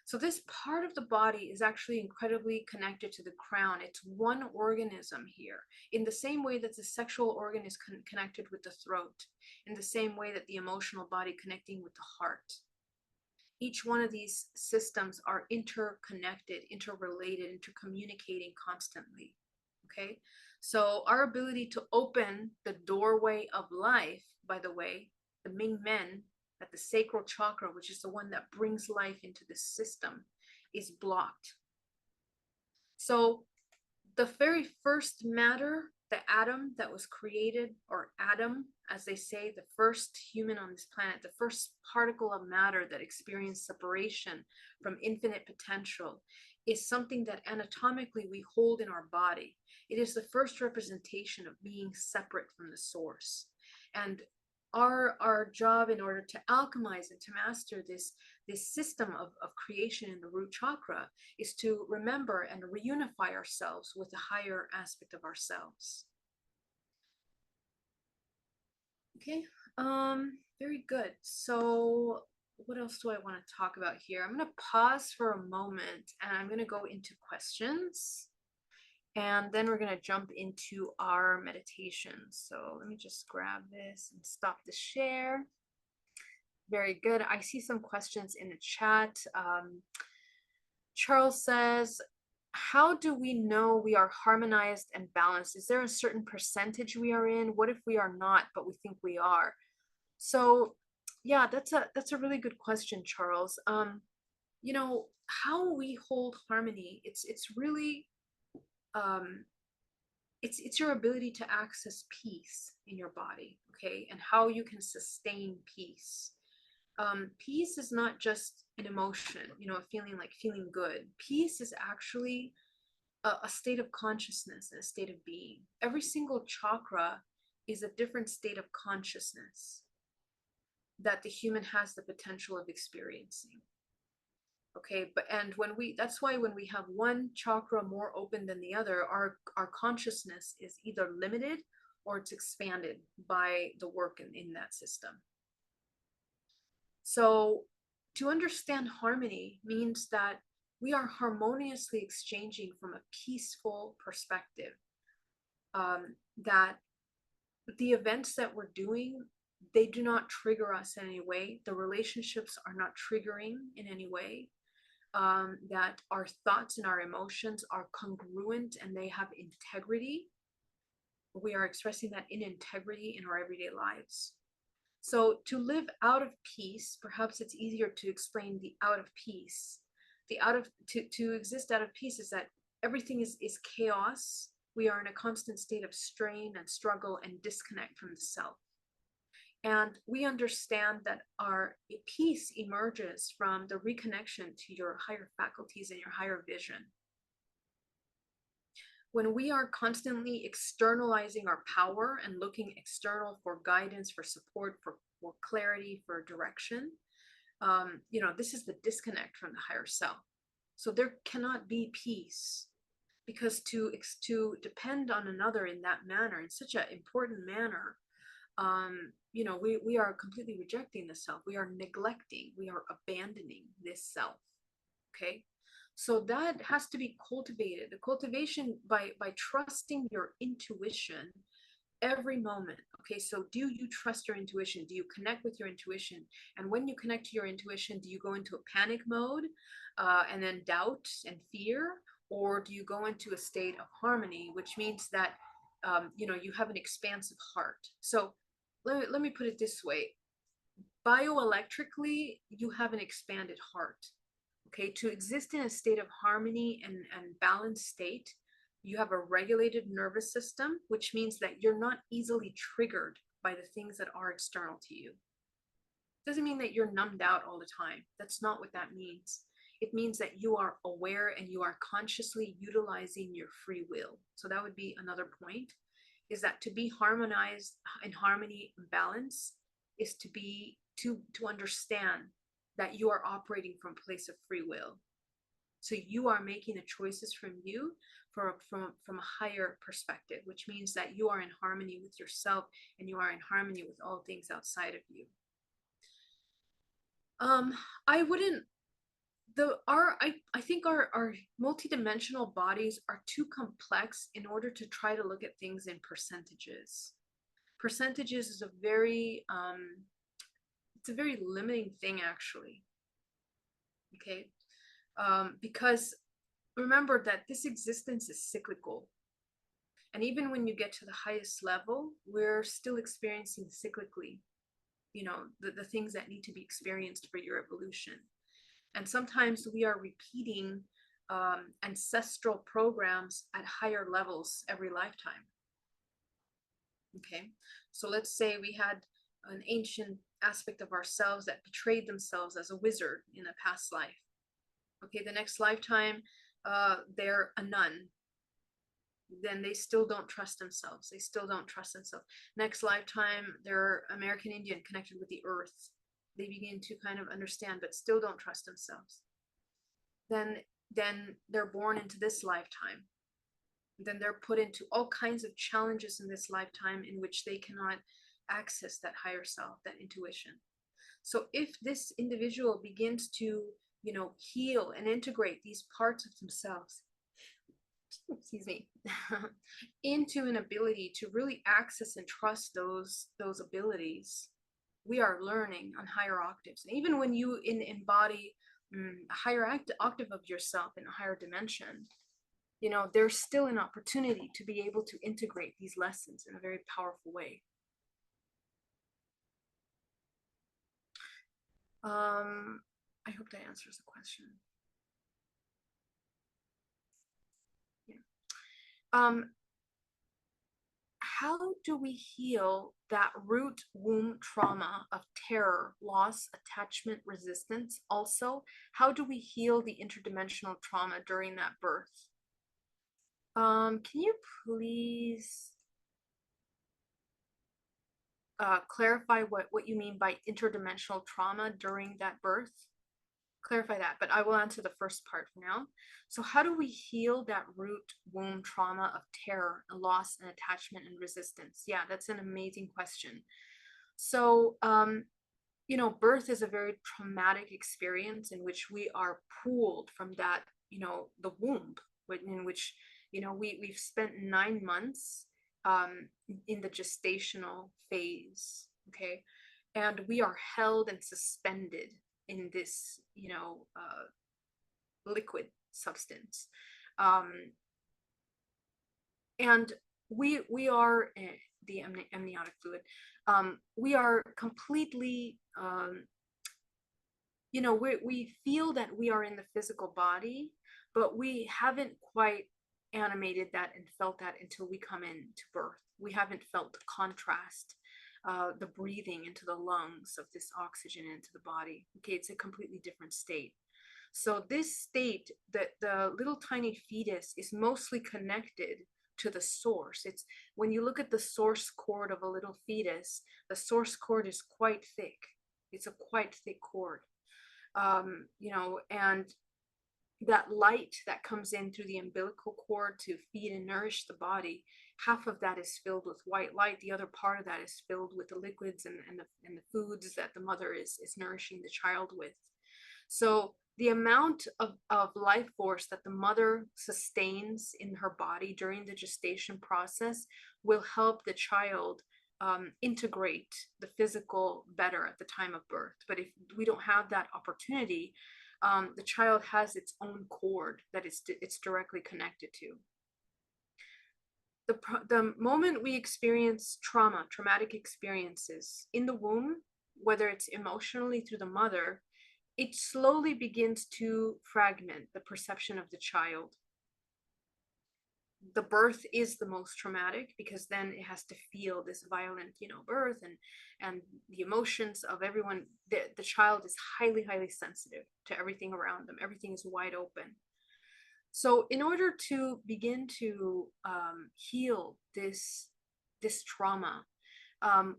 so this part of the body is actually incredibly connected to the crown. It's one organism here, in the same way that the sexual organ is connected with the throat, in the same way that the emotional body connecting with the heart. Each one of these systems are interconnected, interrelated, intercommunicating constantly. Okay, so our ability to open the doorway of life, by the way, the Ming Men at the sacral chakra, which is the one that brings life into the system, is blocked. So the very first matter, the atom that was created, or atom, as they say, the first human on this planet, the first particle of matter that experienced separation from infinite potential, is something that anatomically we hold in our body. It is the first representation of being separate from the source. And our job, in order to alchemize and to master this system of creation in the root chakra, is to remember and reunify ourselves with a higher aspect of ourselves. Okay, very good. So what else do I want to talk about here? I'm going to pause for a moment and I'm going to go into questions. And then we're going to jump into our meditation. So let me just grab this and stop the share. Very good. I see some questions in the chat. Charles says, how do we know we are harmonized and balanced? Is there a certain percentage we are in? What if we are not, but we think we are? So yeah, that's a really good question, Charles. You know, how we hold harmony, it's really it's your ability to access peace in your body, okay, and how you can sustain peace. Peace is not just an emotion, feeling good. Peace is actually a state of consciousness and a state of being. Every single chakra is a different state of consciousness that the human has the potential of experiencing. Okay, that's why when we have one chakra more open than the other, our consciousness is either limited or it's expanded by the work in that system. So to understand harmony means that we are harmoniously exchanging from a peaceful perspective, that the events that we're doing, they do not trigger us in any way. The relationships are not triggering in any way. That our thoughts and our emotions are congruent and they have integrity. We are expressing that in integrity in our everyday lives. So to live out of peace, perhaps it's easier to explain the out of peace. The out of to exist out of peace is that everything is chaos. We are in a constant state of strain and struggle and disconnect from the self. And we understand that our peace emerges from the reconnection to your higher faculties and your higher vision. When we are constantly externalizing our power and looking external for guidance, for support, for clarity, for direction, this is the disconnect from the higher self. So there cannot be peace, because to depend on another in that manner, in such an important manner, we are completely rejecting the self. We are neglecting, we are abandoning this self. Okay. So that has to be cultivated. The cultivation by trusting your intuition every moment. Okay, so do you trust your intuition? Do you connect with your intuition? And when you connect to your intuition, do you go into a panic mode and then doubt and fear? Or do you go into a state of harmony, which means that you have an expansive heart? So let me put it this way. Bioelectrically, you have an expanded heart. Okay, to exist in a state of harmony and balanced state, you have a regulated nervous system, which means that you're not easily triggered by the things that are external to you. Doesn't mean that you're numbed out all the time. That's not what that means. It means that you are aware and you are consciously utilizing your free will. So that would be another point, is that to be harmonized in harmony and balance is to understand that you are operating from a place of free will. So you are making the choices from you from a higher perspective, which means that you are in harmony with yourself and you are in harmony with all things outside of you. I think our multidimensional bodies are too complex in order to try to look at things in percentages. Percentages is a very limiting thing, actually. Okay. Because remember that this existence is cyclical. And even when you get to the highest level, we're still experiencing cyclically, the things that need to be experienced for your evolution. And sometimes we are repeating ancestral programs at higher levels every lifetime. Okay. So let's say we had an ancient aspect of ourselves that betrayed themselves as a wizard in a past life. Okay, the next lifetime, they're a nun. Then they still don't trust themselves. They still don't trust themselves. Next lifetime, they're American Indian connected with the earth. They begin to kind of understand, but still don't trust themselves. Then they're born into this lifetime. Then they're put into all kinds of challenges in this lifetime in which they cannot access that higher self, that intuition. So if this individual begins to heal and integrate these parts of themselves, excuse me, into an ability to really access and trust those abilities, we are learning on higher octaves. And even when you embody a higher octave of yourself in a higher dimension, there's still an opportunity to be able to integrate these lessons in a very powerful way. I hope that answers the question. Yeah. How do we heal that root womb trauma of terror, loss, attachment, resistance? Also, how do we heal the interdimensional trauma during that birth? Can you please clarify what you mean by interdimensional trauma during that birth? Clarify that, but I will answer the first part for now. So how do we heal that root womb trauma of terror, loss, and attachment and resistance? Yeah, that's an amazing question. So you know, birth is a very traumatic experience in which we are pulled from that, you know, the womb, in which, you know, we've spent 9 months in the gestational phase, okay? And we are held and suspended in this, you know, liquid substance. And we are the amniotic fluid. We are completely, you know, we feel that we are in the physical body, but we haven't quite animated that and felt that until we come into birth. We haven't felt the contrast, the breathing into the lungs of this oxygen into the body. Okay, it's a completely different state. So this state, that the little tiny fetus is mostly connected to the source. It's when you look at the source cord of a little fetus, the source cord is quite thick. It's a quite thick cord. You know, and that light that comes in through the umbilical cord to feed and nourish the body, half of that is filled with white light. The other part of that is filled with the liquids and the foods that the mother is nourishing the child with. So the amount of life force that the mother sustains in her body during the gestation process will help the child integrate the physical better at the time of birth. But if we don't have that opportunity, the child has its own cord that it's directly connected to. The moment we experience traumatic experiences in the womb, whether it's emotionally through the mother, it slowly begins to fragment the perception of the child. The birth is the most traumatic because then it has to feel this violent, you know, birth and the emotions of everyone. The child is highly sensitive to everything around them. Everything is wide open. So in order to begin to heal this trauma,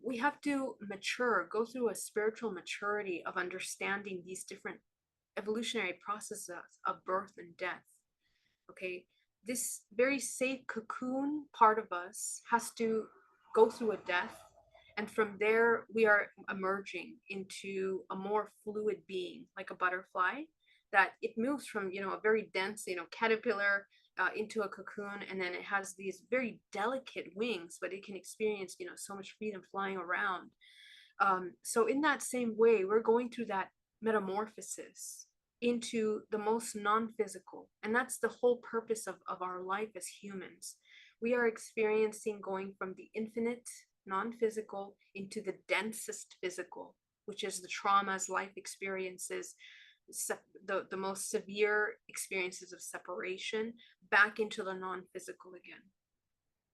we have to mature, go through a spiritual maturity of understanding these different evolutionary processes of birth and death. Okay, this very safe cocoon part of us has to go through a death, and from there we are emerging into a more fluid being, like a butterfly, that it moves from, you know, a very dense, you know, caterpillar into a cocoon, and then it has these very delicate wings, but it can experience, you know, so much freedom flying around. So in that same way, we're going through that metamorphosis into the most non-physical, and that's the whole purpose of our life as humans. We are experiencing going from the infinite non-physical into the densest physical, which is the traumas, life experiences, the most severe experiences of separation, back into the non-physical again.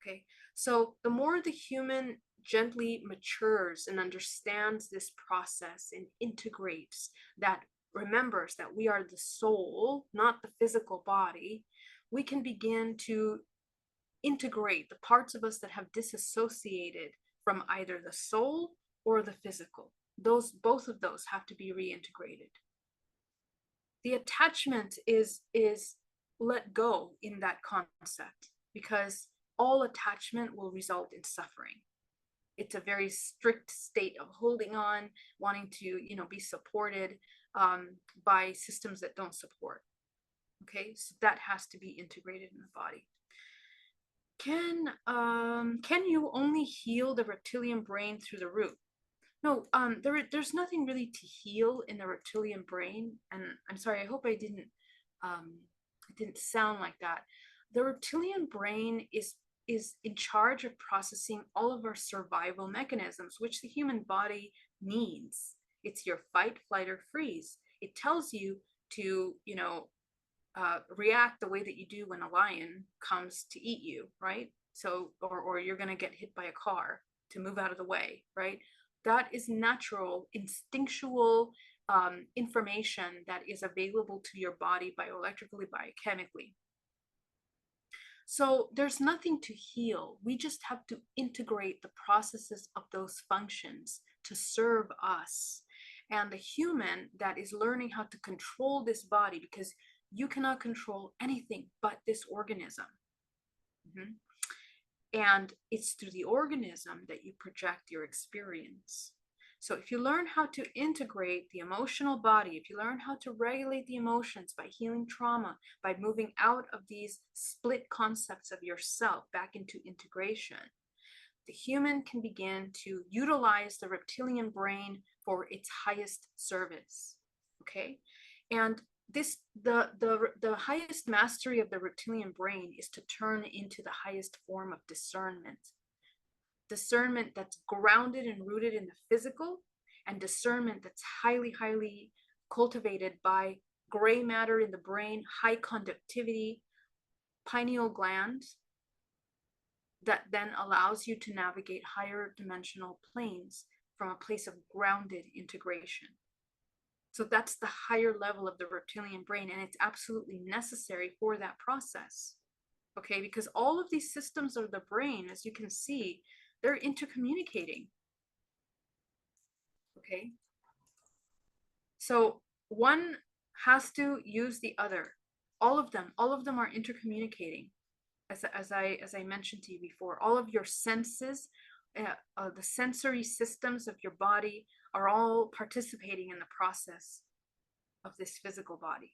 Okay, so the more the human gently matures and understands this process and integrates that, remembers that we are the soul, not the physical body, we can begin to integrate the parts of us that have disassociated from either the soul or the physical. Both of those have to be reintegrated. The attachment is let go in that concept, because all attachment will result in suffering. It's a very strict state of holding on, wanting to, you know, be supported by systems that don't support. Okay, so that has to be integrated in the body. Can you only heal the reptilian brain through the root? No, there's nothing really to heal in the reptilian brain, and I'm sorry, I hope I didn't it didn't sound like that. The reptilian brain is in charge of processing all of our survival mechanisms, which the human body needs. It's your fight, flight, or freeze. It tells you to, you know, react the way that you do when a lion comes to eat you, right? So, or you're going to get hit by a car, to move out of the way, right? That is natural, instinctual information that is available to your body bioelectrically, biochemically. So there's nothing to heal. We just have to integrate the processes of those functions to serve us. And the human that is learning how to control this body, because you cannot control anything but this organism. Mm-hmm. And it's through the organism that you project your experience. So if you learn how to integrate the emotional body, if you learn how to regulate the emotions by healing trauma, by moving out of these split concepts of yourself back into integration, the human can begin to utilize the reptilian brain for its highest service. Okay? And the highest mastery of the reptilian brain is to turn into the highest form of discernment that's grounded and rooted in the physical, and discernment that's highly cultivated by gray matter in the brain, high conductivity, pineal gland, that then allows you to navigate higher dimensional planes from a place of grounded integration. So that's the higher level of the reptilian brain, and it's absolutely necessary for that process. Okay, because all of these systems of the brain, as you can see, they're intercommunicating. Okay, so one has to use the other. All of them are intercommunicating. As I mentioned to you before, all of your senses, the sensory systems of your body are all participating in the process of this physical body.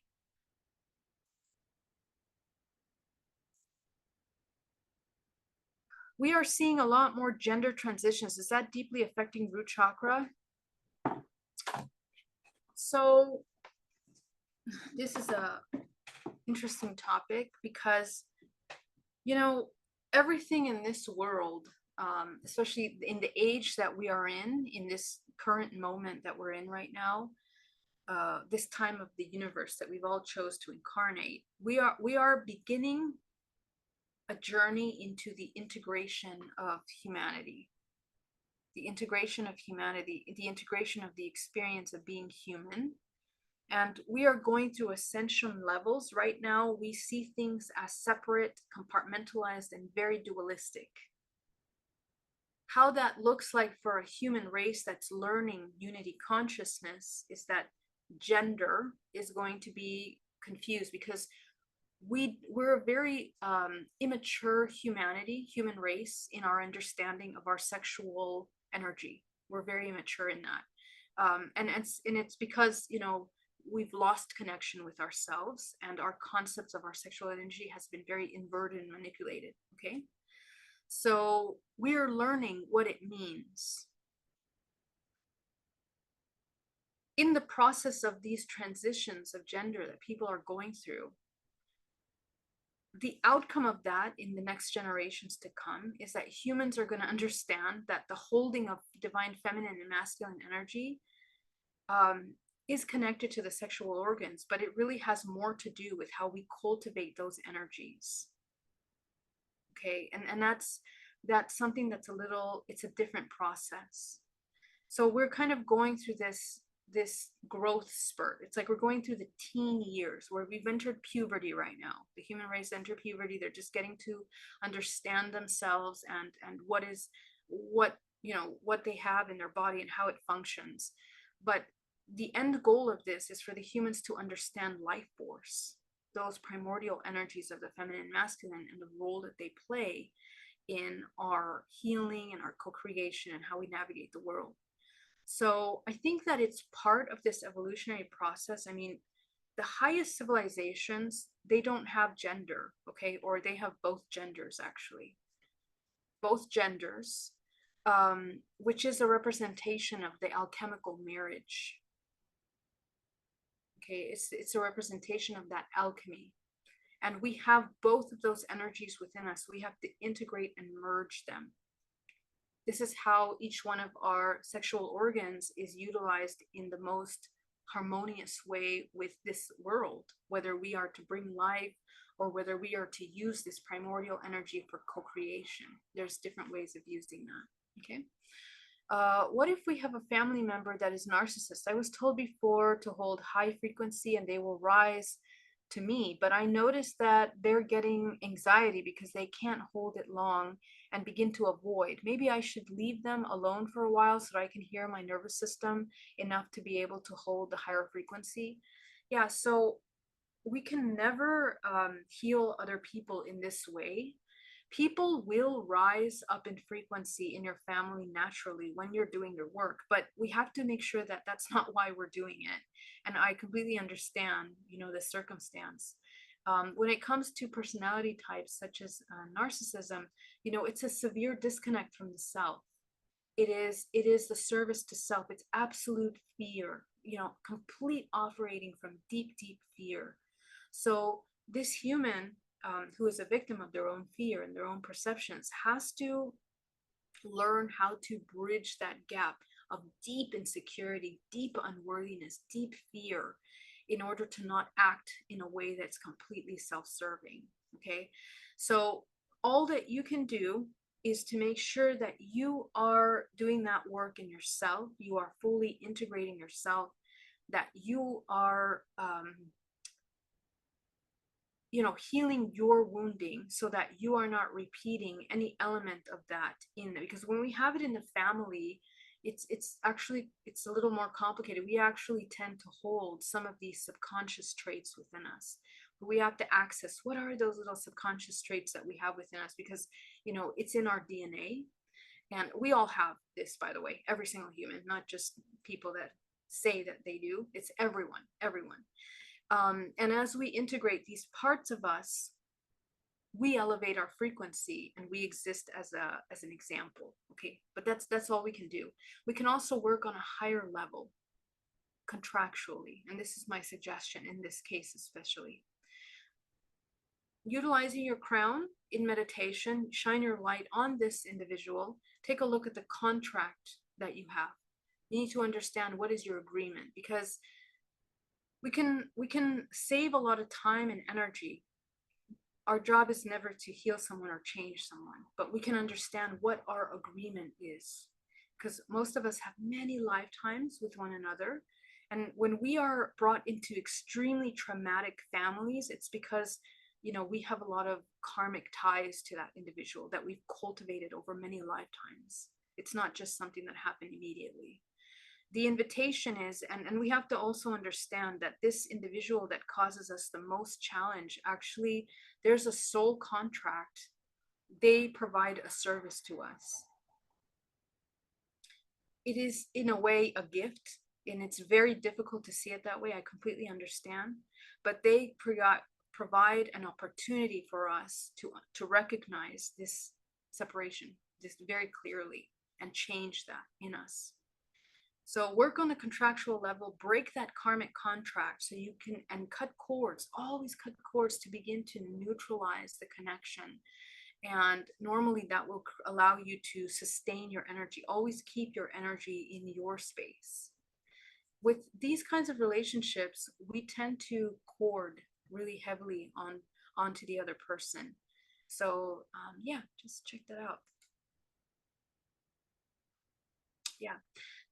We are seeing a lot more gender transitions. Is that deeply affecting root chakra? So this is a interesting topic because, you know, everything in this world, especially in the age that we are in this current moment that we're in right now, this time of the universe that we've all chose to incarnate, we are beginning a journey into the integration of humanity, the integration of humanity, the integration of the experience of being human. And we are going through ascension levels. Right now, we see things as separate, compartmentalized, and very dualistic. How that looks like for a human race that's learning unity consciousness is that gender is going to be confused, because we're a very immature human race in our understanding of our sexual energy. We're very immature in that, and it's because, you know, we've lost connection with ourselves, and our concepts of our sexual energy has been very inverted and manipulated. Okay, so we're learning what it means in the process of these transitions of gender that people are going through. The outcome of that in the next generations to come is that humans are going to understand that the holding of divine feminine and masculine energy is connected to the sexual organs, but it really has more to do with how we cultivate those energies. Okay, and that's something that's it's a different process. So we're kind of going through this growth spurt. It's like we're going through the teen years where we've entered puberty right now. The human race entered puberty. They're just getting to understand themselves and what they have in their body and how it functions. But the end goal of this is for the humans to understand life force, those primordial energies of the feminine and masculine, and the role that they play in our healing and our co-creation and how we navigate the world. So I think that it's part of this evolutionary process. I mean, the highest civilizations, they don't have gender, okay? Or they have both genders, actually. Both genders, which is a representation of the alchemical marriage. Okay, it's a representation of that alchemy. And we have both of those energies within us. We have to integrate and merge them. This is how each one of our sexual organs is utilized in the most harmonious way with this world, whether we are to bring life or whether we are to use this primordial energy for co-creation. There's different ways of using that. Okay. What if we have a family member that is narcissist? I was told before to hold high frequency and they will rise to me, but I noticed that they're getting anxiety because they can't hold it long and begin to avoid. Maybe I should leave them alone for a while so that I can hear my nervous system enough to be able to hold the higher frequency. Yeah, so we can never heal other people in this way. People will rise up in frequency in your family naturally when you're doing your work, but we have to make sure that that's not why we're doing it. And I completely understand, you know, the circumstance. When it comes to personality types such as narcissism, you know, it's a severe disconnect from the self. It is the service to self. It's absolute fear, you know, complete operating from deep fear. So this human, who is a victim of their own fear and their own perceptions, has to learn how to bridge that gap of deep insecurity, deep unworthiness, deep fear, in order to not act in a way that's completely self-serving. Okay, so all that you can do is to make sure that you are doing that work in yourself, you are fully integrating yourself, that you are you know, healing your wounding so that you are not repeating any element of that in there. Because when we have it in the family, it's actually, it's a little more complicated. We actually tend to hold some of these subconscious traits within us. But we have to access what are those little subconscious traits that we have within us, because you know, it's in our DNA. And we all have this, by the way, every single human, not just people that say that they do. It's everyone. And as we integrate these parts of us, we elevate our frequency and we exist as an example. Okay, but that's all we can do. We can also work on a higher level contractually, and this is my suggestion in this case, especially utilizing your crown in meditation. Shine your light on this individual. Take a look at the contract that you have. You need to understand what is your agreement, because we can save a lot of time and energy. Our job is never to heal someone or change someone, but we can understand what our agreement is, because most of us have many lifetimes with one another. And when we are brought into extremely traumatic families, it's because, you know, we have a lot of karmic ties to that individual that we've cultivated over many lifetimes. It's not just something that happened immediately. The invitation is, and we have to also understand that this individual that causes us the most challenge, actually, there's a soul contract. They provide a service to us. It is in a way a gift, and it's very difficult to see it that way. I completely understand, but they provide an opportunity for us to recognize this separation just very clearly and change that in us. So work on the contractual level, break that karmic contract so you can, and cut cords, always cut cords to begin to neutralize the connection. And normally that will allow you to sustain your energy. Always keep your energy in your space. With these kinds of relationships, we tend to cord really heavily onto the other person. So yeah, just check that out. Yeah.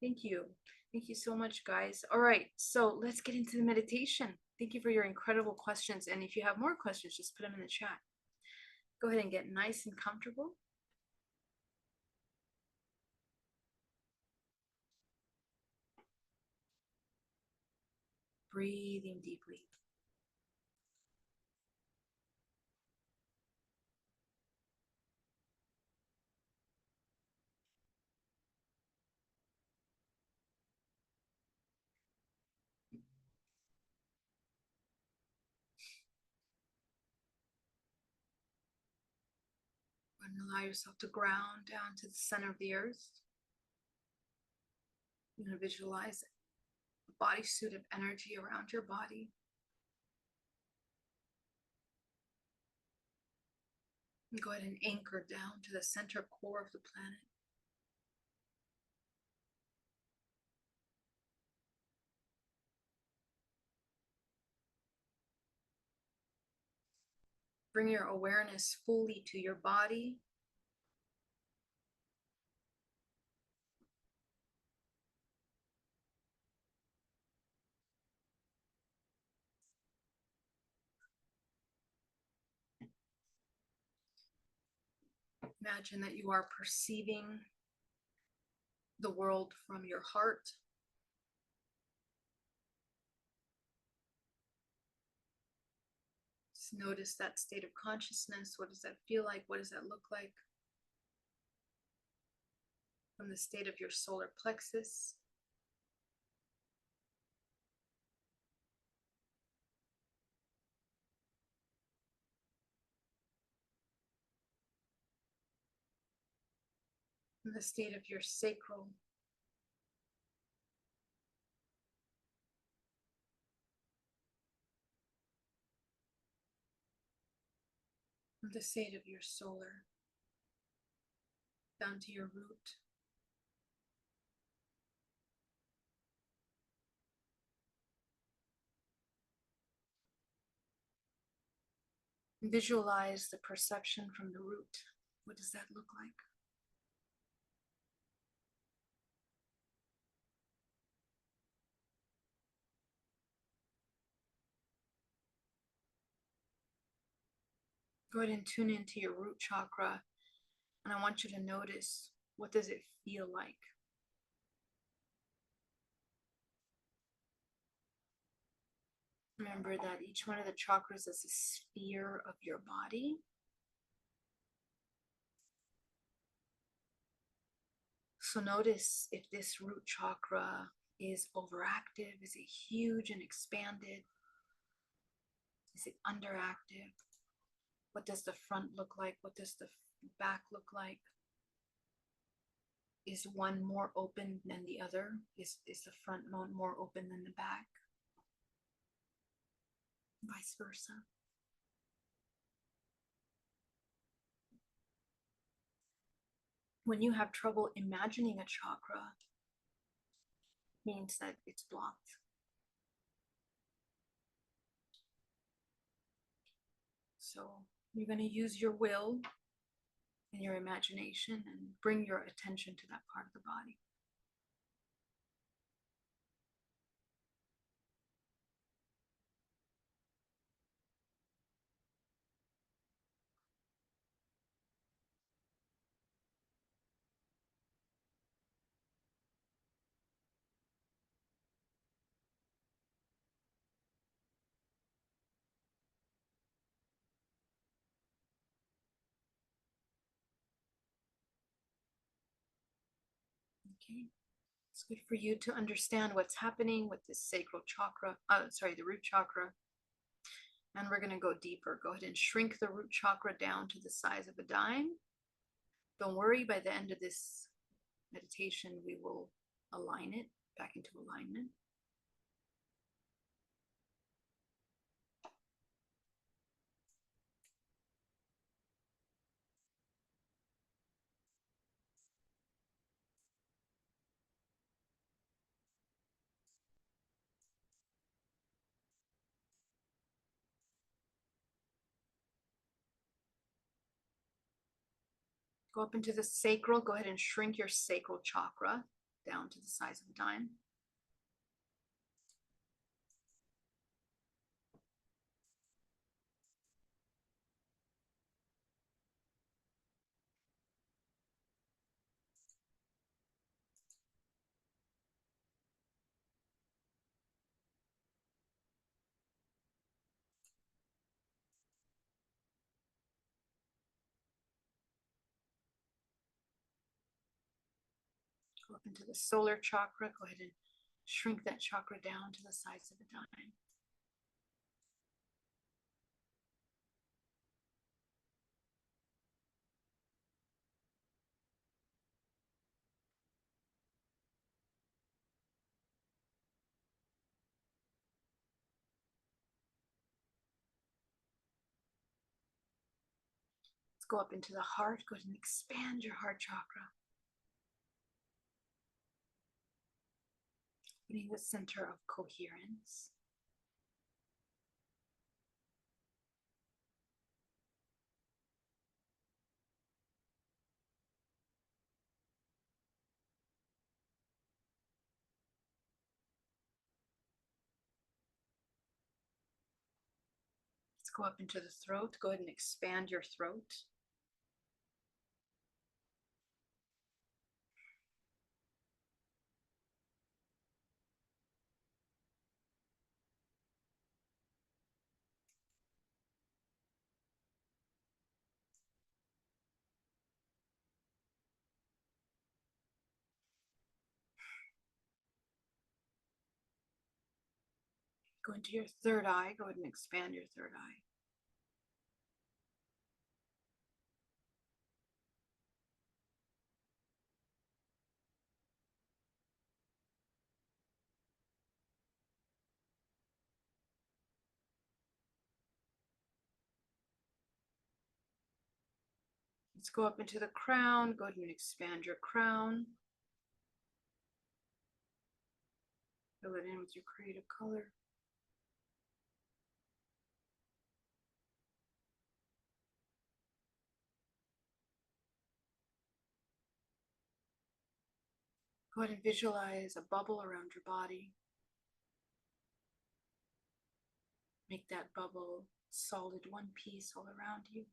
Thank you. Thank you so much, guys. All right, so let's get into the meditation. Thank you for your incredible questions. And if you have more questions, just put them in the chat. Go ahead and get nice and comfortable. Breathing deeply. And allow yourself to ground down to the center of the earth. You're going to visualize a bodysuit of energy around your body. And go ahead and anchor down to the center core of the planet. Bring your awareness fully to your body. Imagine that you are perceiving the world from your heart. Just notice that state of consciousness. What does that feel like? What does that look like? From the state of your solar plexus. From the state of your sacral. From the state of your solar. Down to your root. Visualize the perception from the root. What does that look like? Go ahead and tune into your root chakra, and I want you to notice, what does it feel like? Remember that each one of the chakras is a sphere of your body. So notice if this root chakra is overactive. Is it huge and expanded? Is it underactive? What does the front look like? What does the back look like? Is one more open than the other? Is the front more open than the back? Vice versa. When you have trouble imagining a chakra, means that it's blocked. So you're going to use your will and your imagination and bring your attention to that part of the body. Okay. It's good for you to understand what's happening with this sacral chakra, the root chakra. And we're going to go deeper. Go ahead and shrink the root chakra down to the size of a dime. Don't worry, by the end of this meditation, we will align it back into alignment. Go up into the sacral. Go ahead and shrink your sacral chakra down to the size of a dime. Go up into the solar chakra. Go ahead and shrink that chakra down to the size of a dime. Let's go up into the heart. Go ahead and expand your heart chakra. Being the center of coherence. Let's go up into the throat. Go ahead and expand your throat. Go into your third eye. Go ahead and expand your third eye. Let's go up into the crown. Go ahead and expand your crown. Fill it in with your creative color. Go ahead and visualize a bubble around your body. Make that bubble solid, one piece all around you.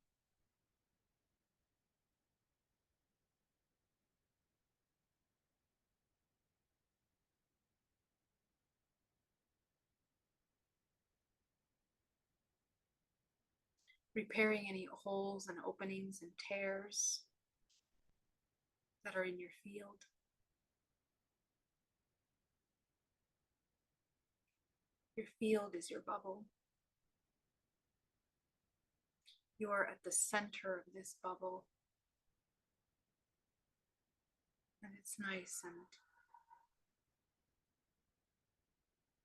Repairing any holes and openings and tears that are in your field. Your field is your bubble. You are at the center of this bubble. And it's nice and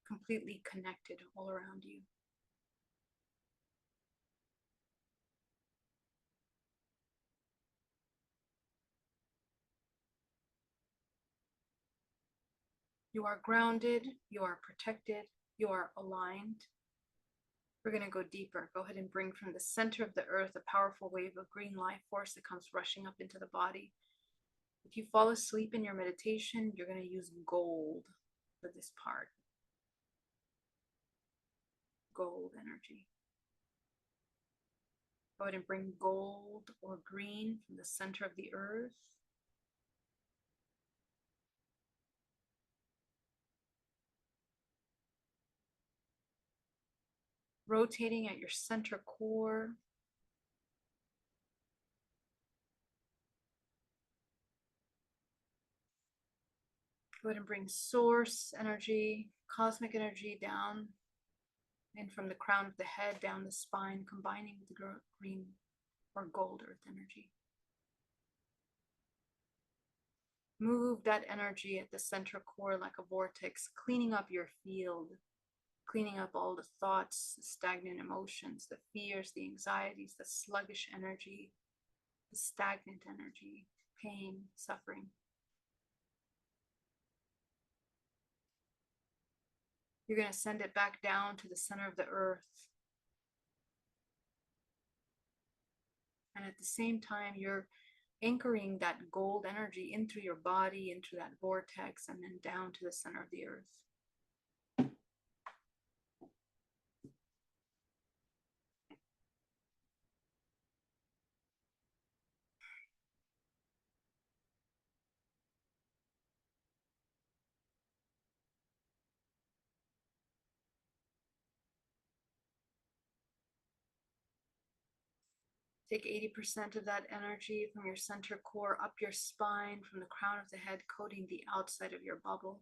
completely connected all around you. You are grounded, you are protected, you are aligned. We're going to go deeper. Go ahead and bring from the center of the earth a powerful wave of green life force that comes rushing up into the body. If you fall asleep in your meditation, you're going to use gold for this part. Gold energy. Go ahead and bring gold or green from the center of the earth. Rotating at your center core. Go ahead and bring source energy, cosmic energy down and from the crown of the head down the spine, combining with the green or gold earth energy. Move that energy at the center core like a vortex, cleaning up your field, cleaning up all the thoughts, the stagnant emotions, the fears, the anxieties, the sluggish energy, the stagnant energy, pain, suffering. You're going to send it back down to the center of the earth. And at the same time, you're anchoring that gold energy into your body, into that vortex, and then down to the center of the earth. Take 80% of that energy from your center core up your spine, from the crown of the head, coating the outside of your bubble.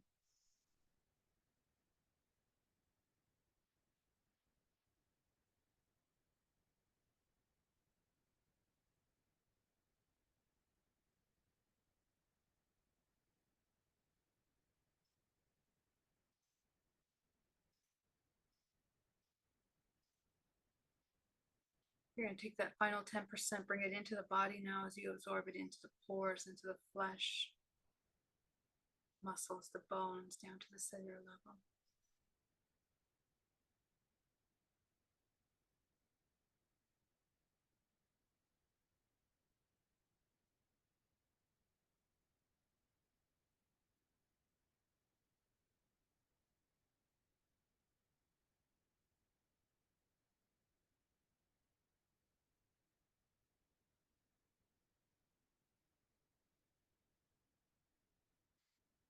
You're going to take that final 10%, bring it into the body now as you absorb it into the pores, into the flesh, muscles, the bones, down to the cellular level.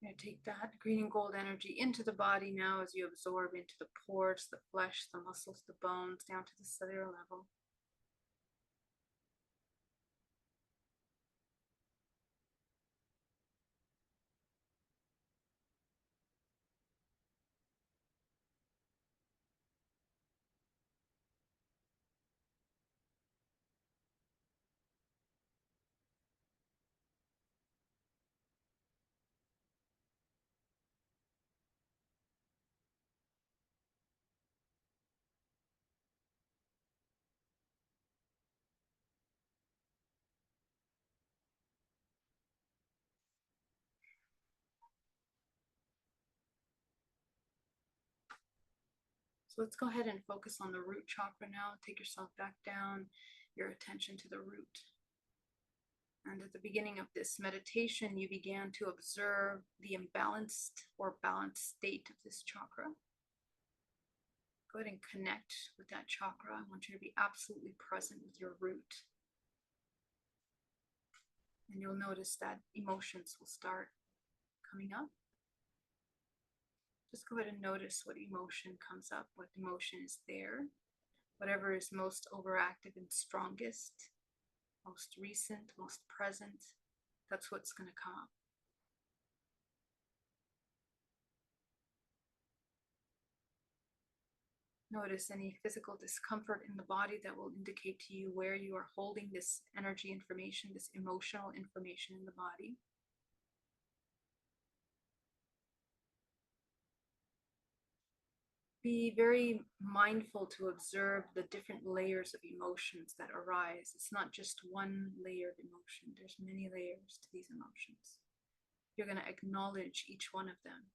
You're going to take that green and gold energy into the body now as you absorb into the pores, the flesh, the muscles, the bones, down to the cellular level. So let's go ahead and focus on the root chakra now. Take yourself back down, your attention to the root. And at the beginning of this meditation, you began to observe the imbalanced or balanced state of this chakra. Go ahead and connect with that chakra. I want you to be absolutely present with your root. And you'll notice that emotions will start coming up. Just go ahead and notice what emotion comes up, what emotion is there, whatever is most overactive and strongest, most recent, most present, that's what's going to come up. Notice any physical discomfort in the body that will indicate to you where you are holding this energy information, this emotional information in the body. Be very mindful to observe the different layers of emotions that arise. It's not just one layer of emotion. There's many layers to these emotions. You're going to acknowledge each one of them.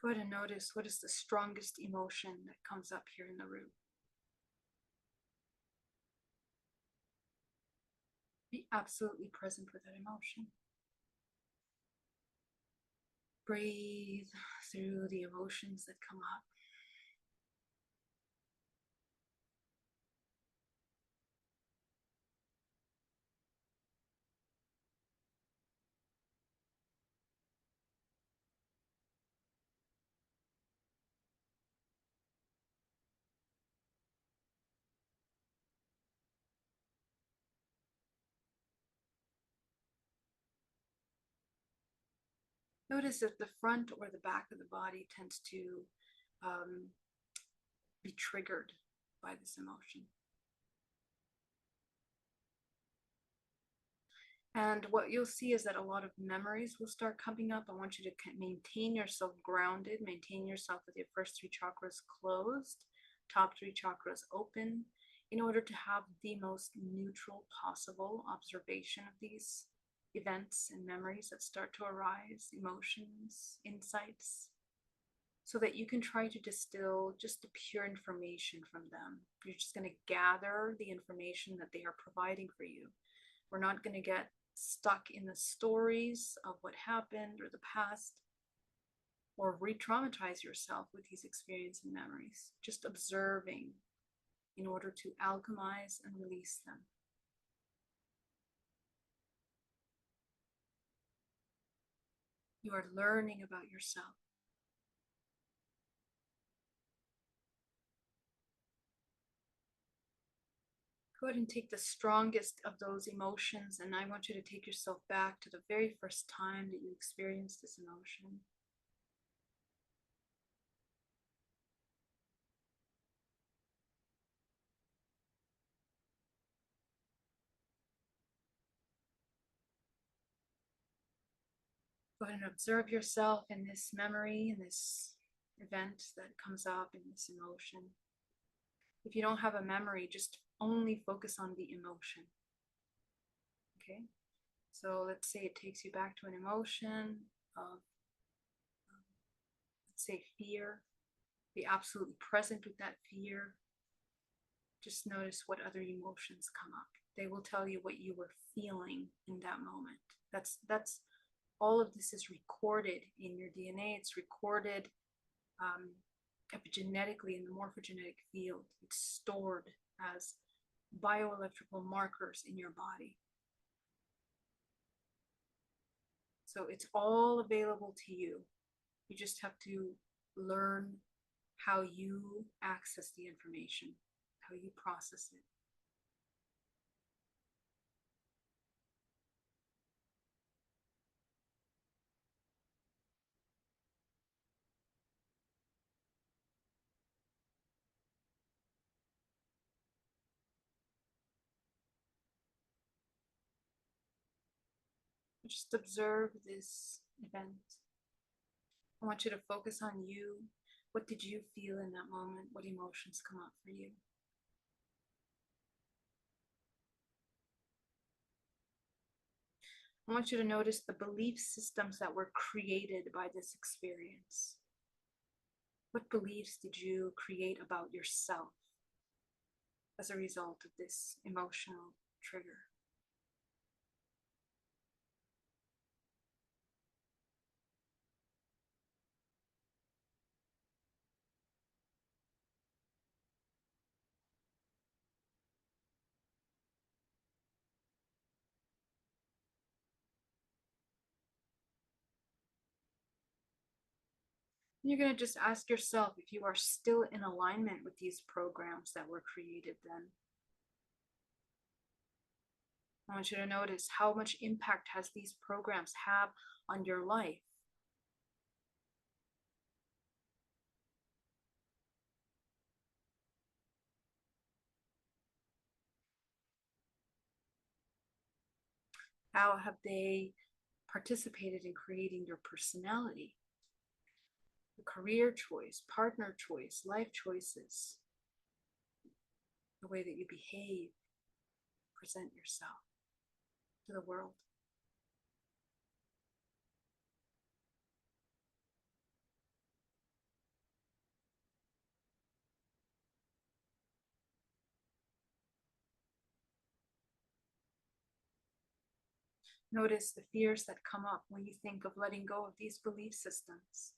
Go ahead and notice what is the strongest emotion that comes up here in the root. Be absolutely present with that emotion. Breathe through the emotions that come up. Notice if the front or the back of the body tends to be triggered by this emotion. And what you'll see is that a lot of memories will start coming up. I want you to maintain yourself grounded, maintain yourself with your first three chakras closed, top three chakras open, in order to have the most neutral possible observation of these events and memories that start to arise, emotions, insights, so that you can try to distill just the pure information from them. You're just going to gather the information that they are providing for you. We're not going to get stuck in the stories of what happened or the past, or re-traumatize yourself with these experiences and memories. Just observing in order to alchemize and release them. You are learning about yourself. Go ahead and take the strongest of those emotions, and I want you to take yourself back to the very first time that you experienced this emotion. Go ahead and observe yourself in this memory, in this event that comes up, in this emotion. If you don't have a memory, just only focus on the emotion. Okay? So let's say it takes you back to an emotion of, let's say, fear. Be absolutely present with that fear. Just notice what other emotions come up. They will tell you what you were feeling in that moment. That's all of this is recorded in your DNA. It's recorded epigenetically in the morphogenetic field. It's stored as bioelectrical markers in your body. So it's all available to you. You just have to learn how you access the information, how you process it. Just observe this event. I want you to focus on you. What did you feel in that moment? What emotions come up for you? I want you to notice the belief systems that were created by this experience. What beliefs did you create about yourself as a result of this emotional trigger? You're going to just ask yourself if you are still in alignment with these programs that were created then. I want you to notice how much impact has these programs have on your life. How have they participated in creating your personality, your career choice, partner choice, life choices, the way that you behave, present yourself to the world? Notice the fears that come up when you think of letting go of these belief systems.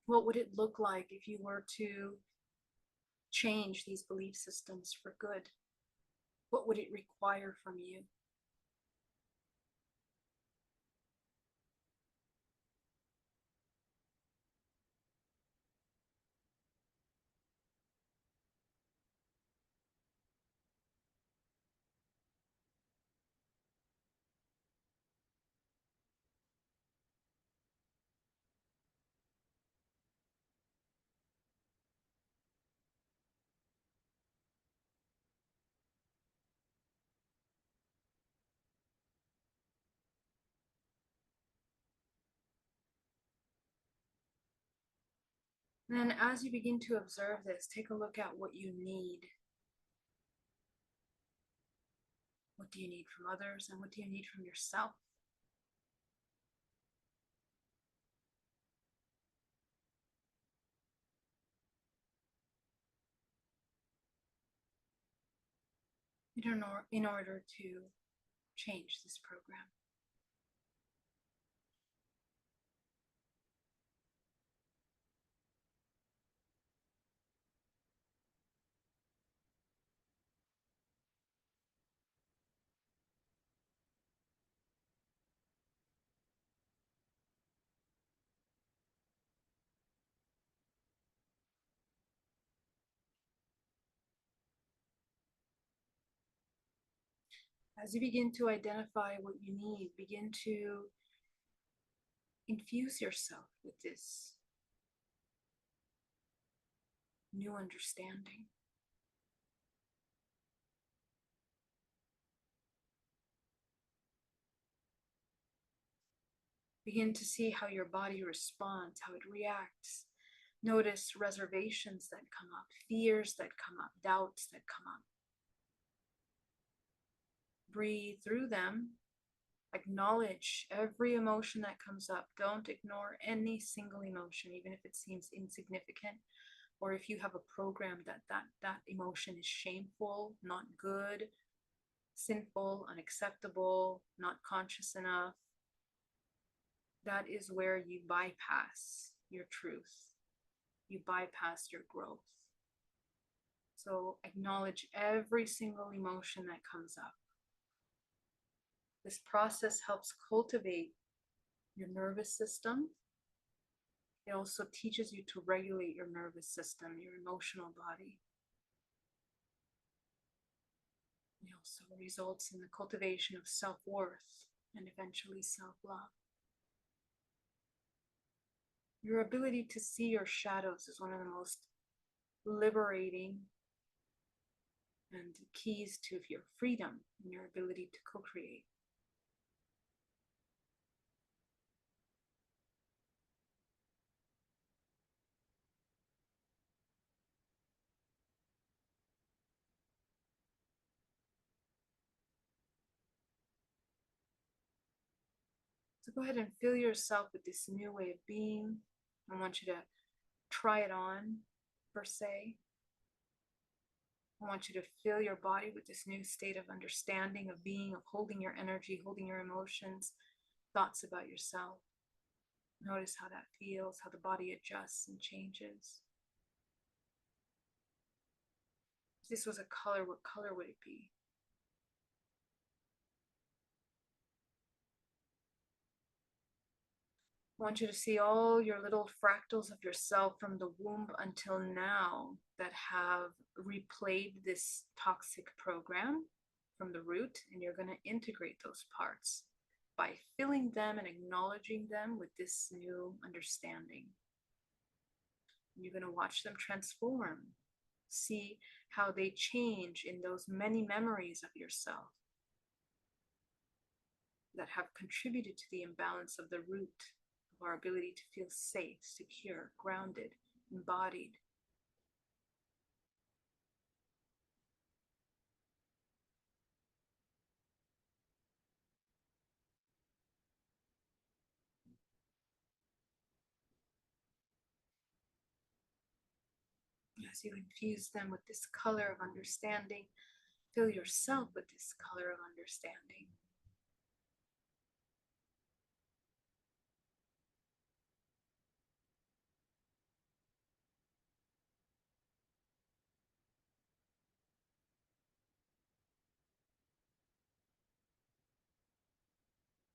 What would it look like if you were to change these belief systems for good? What would it require from you? And then as you begin to observe this, take a look at what you need. What do you need from others, and what do you need from yourself? In order to change this program. As you begin to identify what you need, begin to infuse yourself with this new understanding. Begin to see how your body responds, how it reacts. Notice reservations that come up, fears that come up, doubts that come up. Breathe through them. Acknowledge every emotion that comes up. Don't ignore any single emotion, even if it seems insignificant, or if you have a program that emotion is shameful, not good, sinful, unacceptable, not conscious enough. That is where you bypass your truth. You bypass your growth. So acknowledge every single emotion that comes up. This process helps cultivate your nervous system. It also teaches you to regulate your nervous system, your emotional body. It also results in the cultivation of self-worth and eventually self-love. Your ability to see your shadows is one of the most liberating and the keys to your freedom and your ability to co-create. So go ahead and fill yourself with this new way of being. I want you to try it on, per se. I want you to fill your body with this new state of understanding, of being, of holding your energy, holding your emotions, thoughts about yourself. Notice how that feels, how the body adjusts and changes. If this was a color, what color would it be? I want you to see all your little fractals of yourself from the womb until now that have replayed this toxic program from the root, and you're going to integrate those parts by filling them and acknowledging them with this new understanding. You're going to watch them transform, see how they change in those many memories of yourself that have contributed to the imbalance of the root of our ability to feel safe, secure, grounded, embodied. As you infuse them with this color of understanding, fill yourself with this color of understanding.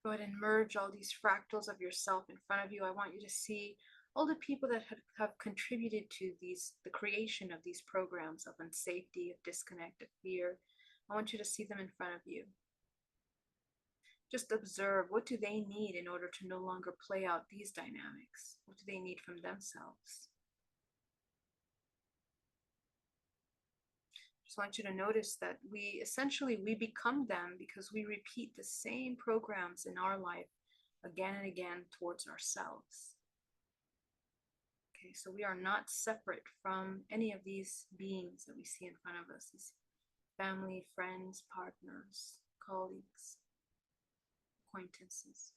Go ahead and merge all these fractals of yourself in front of you. I want you to see all the people that have contributed to the creation of these programs of unsafety, of disconnect, of fear. I want you to see them in front of you. Just observe, what do they need in order to no longer play out these dynamics? What do they need from themselves? Just want you to notice that we become them because we repeat the same programs in our life again and again towards ourselves. Okay, so we are not separate from any of these beings that we see in front of us, these family, friends, partners, colleagues, acquaintances.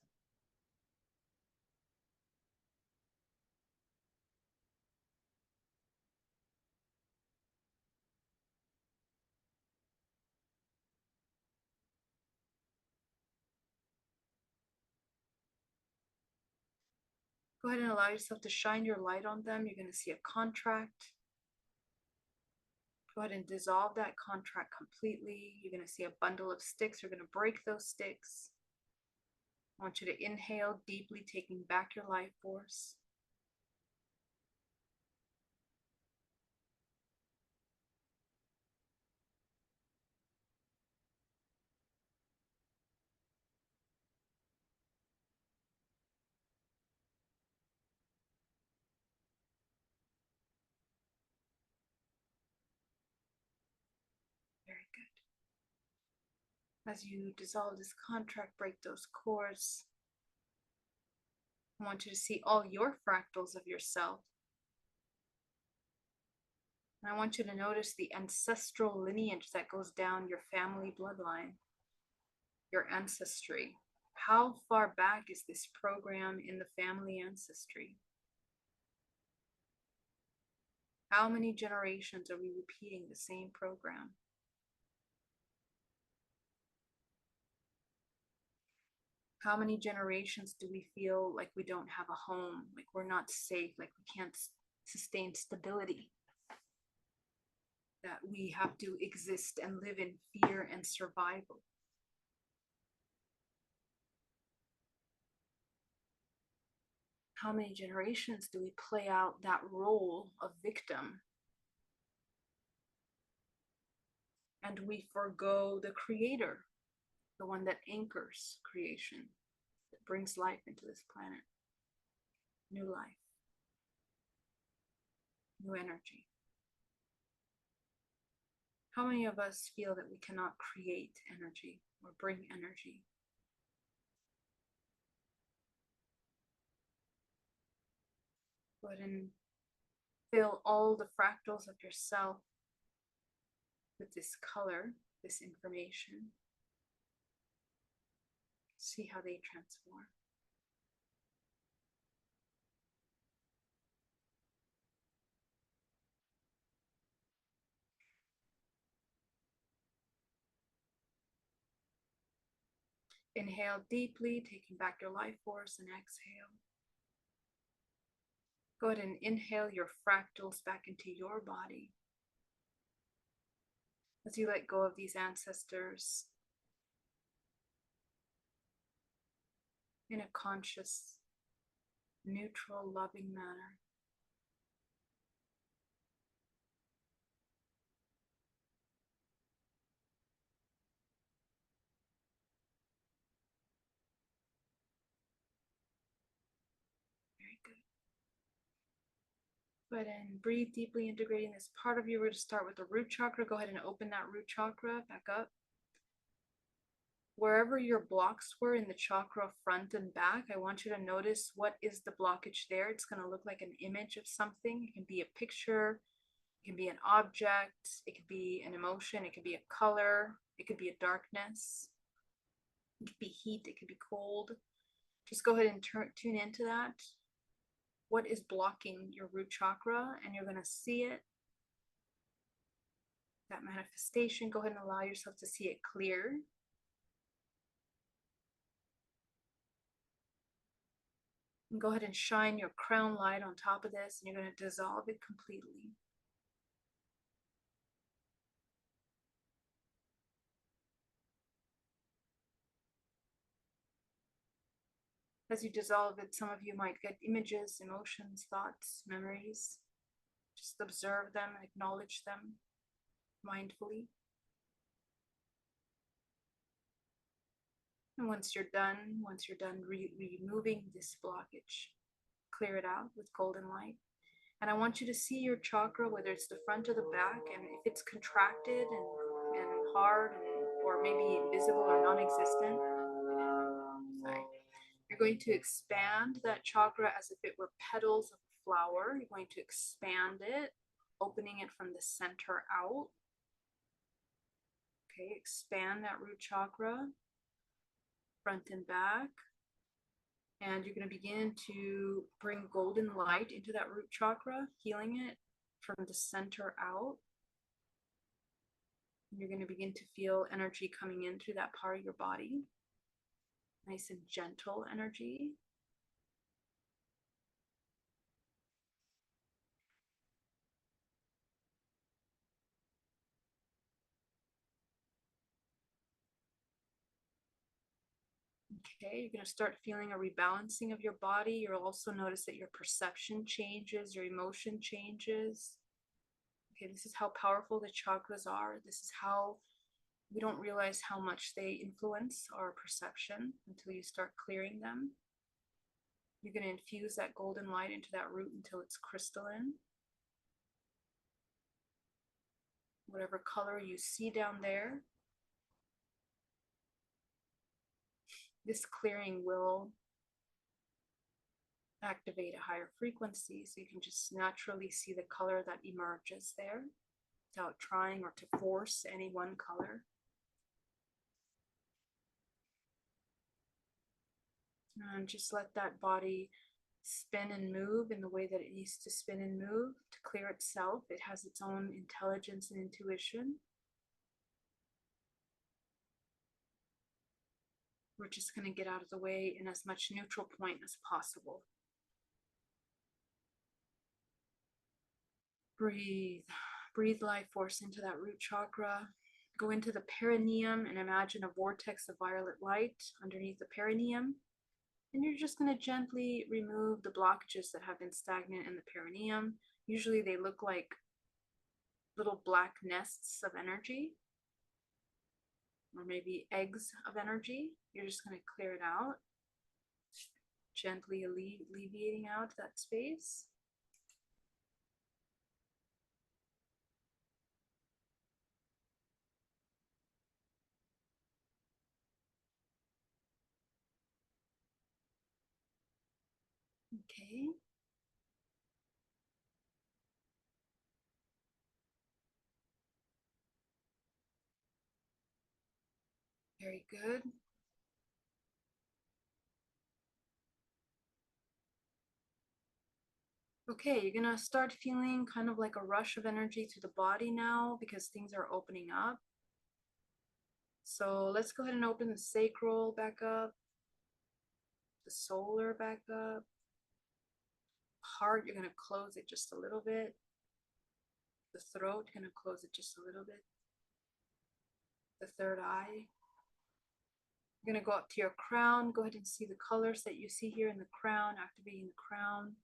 Go ahead and allow yourself to shine your light on them. You're going to see a contract. Go ahead and dissolve that contract completely. You're going to see a bundle of sticks. You're going to break those sticks. I want you to inhale deeply, taking back your life force. Very good. As you dissolve this contract, break those cords, I want you to see all your fractals of yourself. And I want you to notice the ancestral lineage that goes down your family bloodline, your ancestry. How far back is this program in the family ancestry? How many generations are we repeating the same program? How many generations do we feel like we don't have a home, like we're not safe, like we can't sustain stability, that we have to exist and live in fear and survival? How many generations do we play out that role of victim? And we forego the creator, the one that anchors creation, that brings life into this planet. New life, new energy. How many of us feel that we cannot create energy or bring energy? Go ahead and fill all the fractals of yourself with this color, this information. See how they transform. Inhale deeply, taking back your life force, and exhale. Go ahead and inhale your fractals back into your body. As you let go of these ancestors in a conscious, neutral, loving manner. Very good. Go ahead and breathe deeply, integrating this part of you. We're going to start with the root chakra. Go ahead and open that root chakra back up. Wherever your blocks were in the chakra front and back, I want you to notice what is the blockage there. It's going to look like an image of something. It can be a picture, it can be an object, it could be an emotion, it could be a color, it could be a darkness, it could be heat, it could be cold. Just go ahead and tune into that. What is blocking your root chakra? And you're going to see it, that manifestation. Go ahead and allow yourself to see it clear. And go ahead and shine your crown light on top of this, and you're going to dissolve it completely. As you dissolve it, some of you might get images, emotions, thoughts, memories. Just observe them and acknowledge them mindfully. And once you're done removing this blockage, clear it out with golden light. And I want you to see your chakra, whether it's the front or the back, and if it's contracted and hard, or maybe invisible or non-existent, sorry, you're going to expand that chakra as if it were petals of a flower. You're going to expand it, opening it from the center out. Okay, expand that root chakra, front and back. And you're going to begin to bring golden light into that root chakra, healing it from the center out. You're going to begin to feel energy coming in through that part of your body. Nice and gentle energy. Okay, you're going to start feeling a rebalancing of your body. You'll also notice that your perception changes, your emotion changes. Okay, this is how powerful the chakras are. This is how we don't realize how much they influence our perception until you start clearing them. You're going to infuse that golden light into that root until it's crystalline. Whatever color you see down there, this clearing will activate a higher frequency, so you can just naturally see the color that emerges there without trying or to force any one color. And just let that body spin and move in the way that it needs to spin and move to clear itself. It has its own intelligence and intuition. We're just going to get out of the way in as much neutral point as possible. Breathe. Breathe life force into that root chakra. Go into the perineum and imagine a vortex of violet light underneath the perineum. And you're just going to gently remove the blockages that have been stagnant in the perineum. Usually they look like little black nests of energy, or maybe eggs of energy. You're just going to clear it out, gently alleviating out that space. Okay. Very good. Okay, you're gonna start feeling kind of like a rush of energy to the body now because things are opening up. So let's go ahead and open the sacral back up, the solar back up. Heart, you're gonna close it just a little bit. The throat, you're gonna close it just a little bit. The third eye. You're gonna go up to your crown. Go ahead and see the colors that you see here in the crown, activating the crown.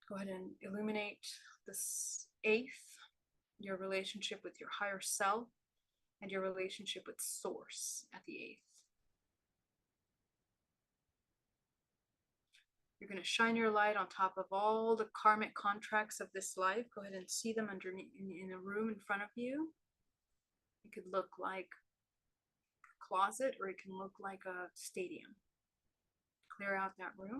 Go ahead and illuminate this eighth, your relationship with your higher self and your relationship with source at the eighth. You're going to shine your light on top of all the karmic contracts of this life. Go ahead and see them underneath in a room in front of you. It could look like a closet or it can look like a stadium. Clear out that room.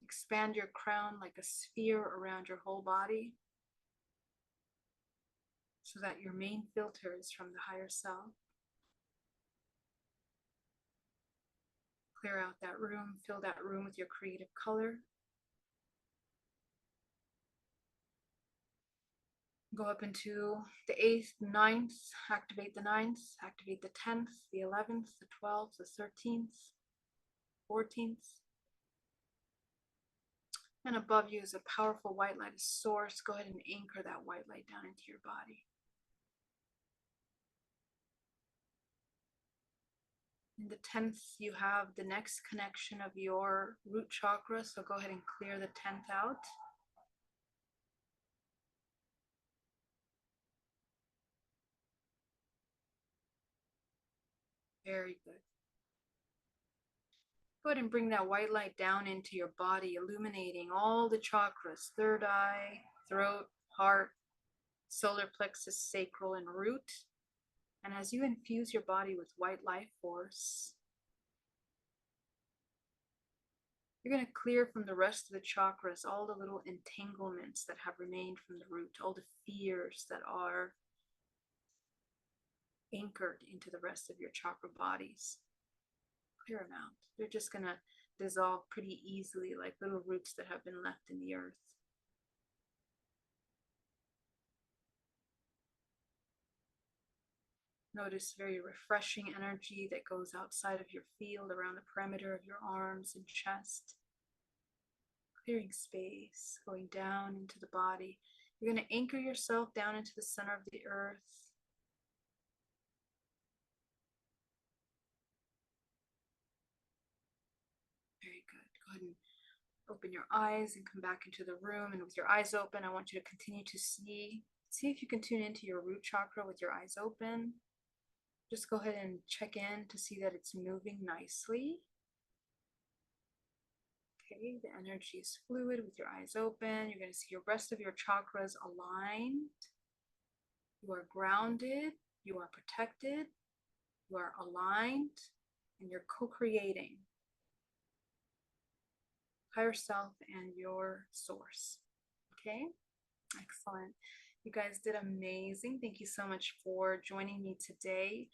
Expand your crown like a sphere around your whole body so that your main filter is from the higher self. Clear out that room, fill that room with your creative color. Go up into the 8th, 9th, activate the 9th, activate the 10th, the 11th, the 12th, the 13th, 14th. And above you is a powerful white light, a source. Go ahead and anchor that white light down into your body. In the 10th, you have the next connection of your root chakra. So go ahead and clear the 10th out. Very good. Go ahead and bring that white light down into your body, illuminating all the chakras, third eye, throat, heart, solar plexus, sacral, and root. And as you infuse your body with white life force, you're going to clear from the rest of the chakras all the little entanglements that have remained from the root, all the fears that are anchored into the rest of your chakra bodies. Clear them out. They're just going to dissolve pretty easily, like little roots that have been left in the earth. Notice very refreshing energy that goes outside of your field, around the perimeter of your arms and chest. Clearing space, going down into the body. You're going to anchor yourself down into the center of the earth. Very good. Go ahead and open your eyes and come back into the room. And with your eyes open, I want you to continue to see if you can tune into your root chakra with your eyes open. Just go ahead and check in to see that it's moving nicely. Okay, the energy is fluid with your eyes open. You're going to see your rest of your chakras aligned. You are grounded. You are protected. You are aligned. And you're co-creating higher self and your source. Okay, excellent. You guys did amazing. Thank you so much for joining me today.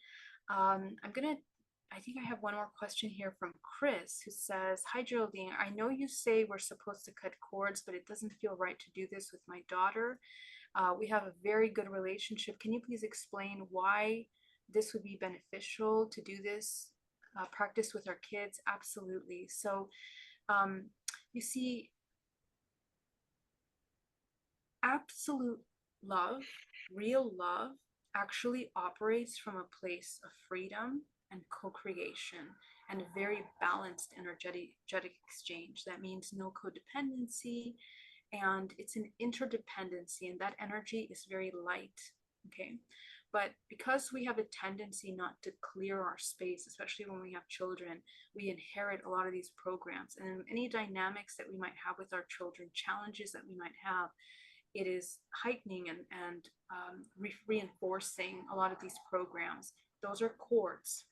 I think I have one more question here from Chris, who says, "Hi Geraldine, I know you say we're supposed to cut cords, but it doesn't feel right to do this with my daughter. We have a very good relationship. Can you please explain why this would be beneficial to do this practice with our kids?" Absolutely. So you see, absolute love, real love, actually operates from a place of freedom and co-creation and a very balanced energetic exchange. That means no codependency, and it's an interdependency, and that energy is very light. Okay, But because we have a tendency not to clear our space, especially when we have children, we inherit a lot of these programs. And any dynamics that we might have with our children, challenges that we might have, it is heightening and reinforcing a lot of these programs. Those are cords.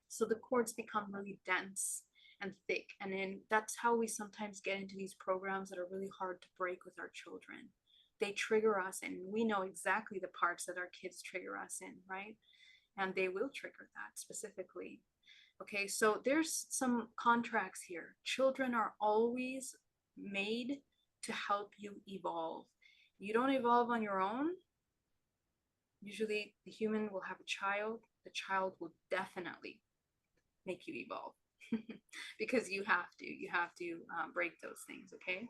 So the cords become really dense and thick. And then that's how we sometimes get into these programs that are really hard to break with our children. They trigger us, and we know exactly the parts that our kids trigger us in, right? And they will trigger that specifically. Okay, so there's some contracts here. Children are always made to help you evolve. You don't evolve on your own. Usually the human will have a child. The child will definitely make you evolve because you have to break those things. Okay,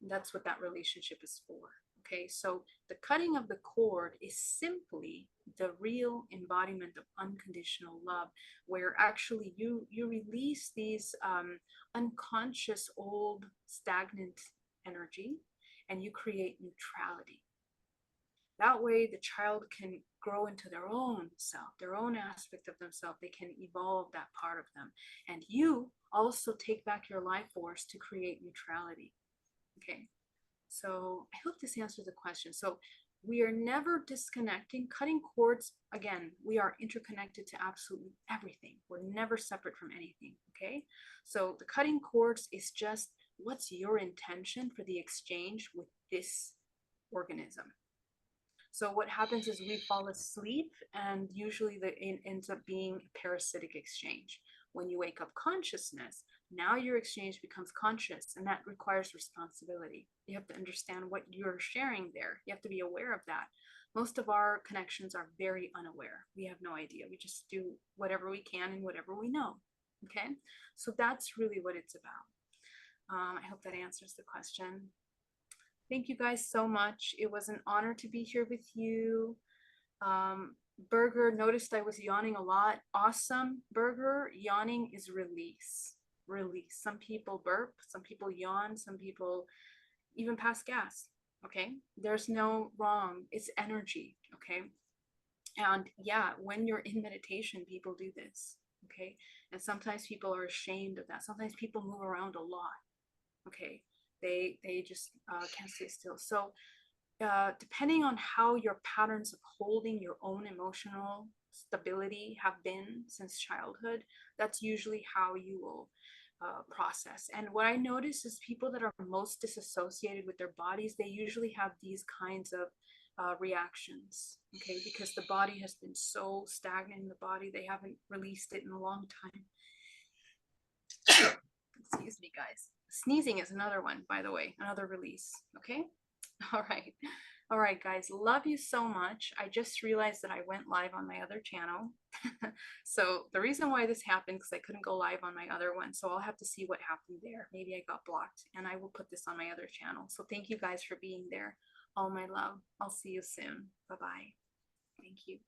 that's what that relationship is for. Okay, so the cutting of the cord is simply the real embodiment of unconditional love, where actually you release these unconscious old stagnant energy and you create neutrality. That way the child can grow into their own self, their own aspect of themselves. They can evolve that part of them. And you also take back your life force to create neutrality. Okay, so I hope this answers the question. So we are never disconnecting. Cutting cords, again, we are interconnected to absolutely everything. We're never separate from anything. Okay, so the cutting cords is just what's your intention for the exchange with this organism. So what happens is we fall asleep, and usually it ends up being a parasitic exchange. When you wake up consciousness, now your exchange becomes conscious, and that requires responsibility. You have to understand what you're sharing there. You have to be aware of that. Most of our connections are very unaware. We have no idea. We just do whatever we can and whatever we know. Okay, so that's really what it's about. I hope that answers the question. Thank you guys so much. It was an honor to be here with you. Burger noticed I was yawning a lot. Awesome. Burger, yawning is release. Release. Some people burp, some people yawn, some people even pass gas. Okay, there's no wrong. It's energy. Okay, and yeah, when you're in meditation, people do this. Okay, and sometimes people are ashamed of that. Sometimes people move around a lot. Okay, they just can't stay still. So depending on how your patterns of holding your own emotional stability have been since childhood, that's usually how you will process. And what I notice is people that are most disassociated with their bodies, they usually have these kinds of reactions. Okay, because the body has been so stagnant in the body, they haven't released it in a long time. Excuse me, guys. Sneezing is another one, by the way, another release. Okay. All right. All right, guys. Love you so much. I just realized that I went live on my other channel. So the reason why this happened, because I couldn't go live on my other one. So I'll have to see what happened there. Maybe I got blocked, and I will put this on my other channel. So thank you guys for being there. All my love. I'll see you soon. Bye-bye. Thank you.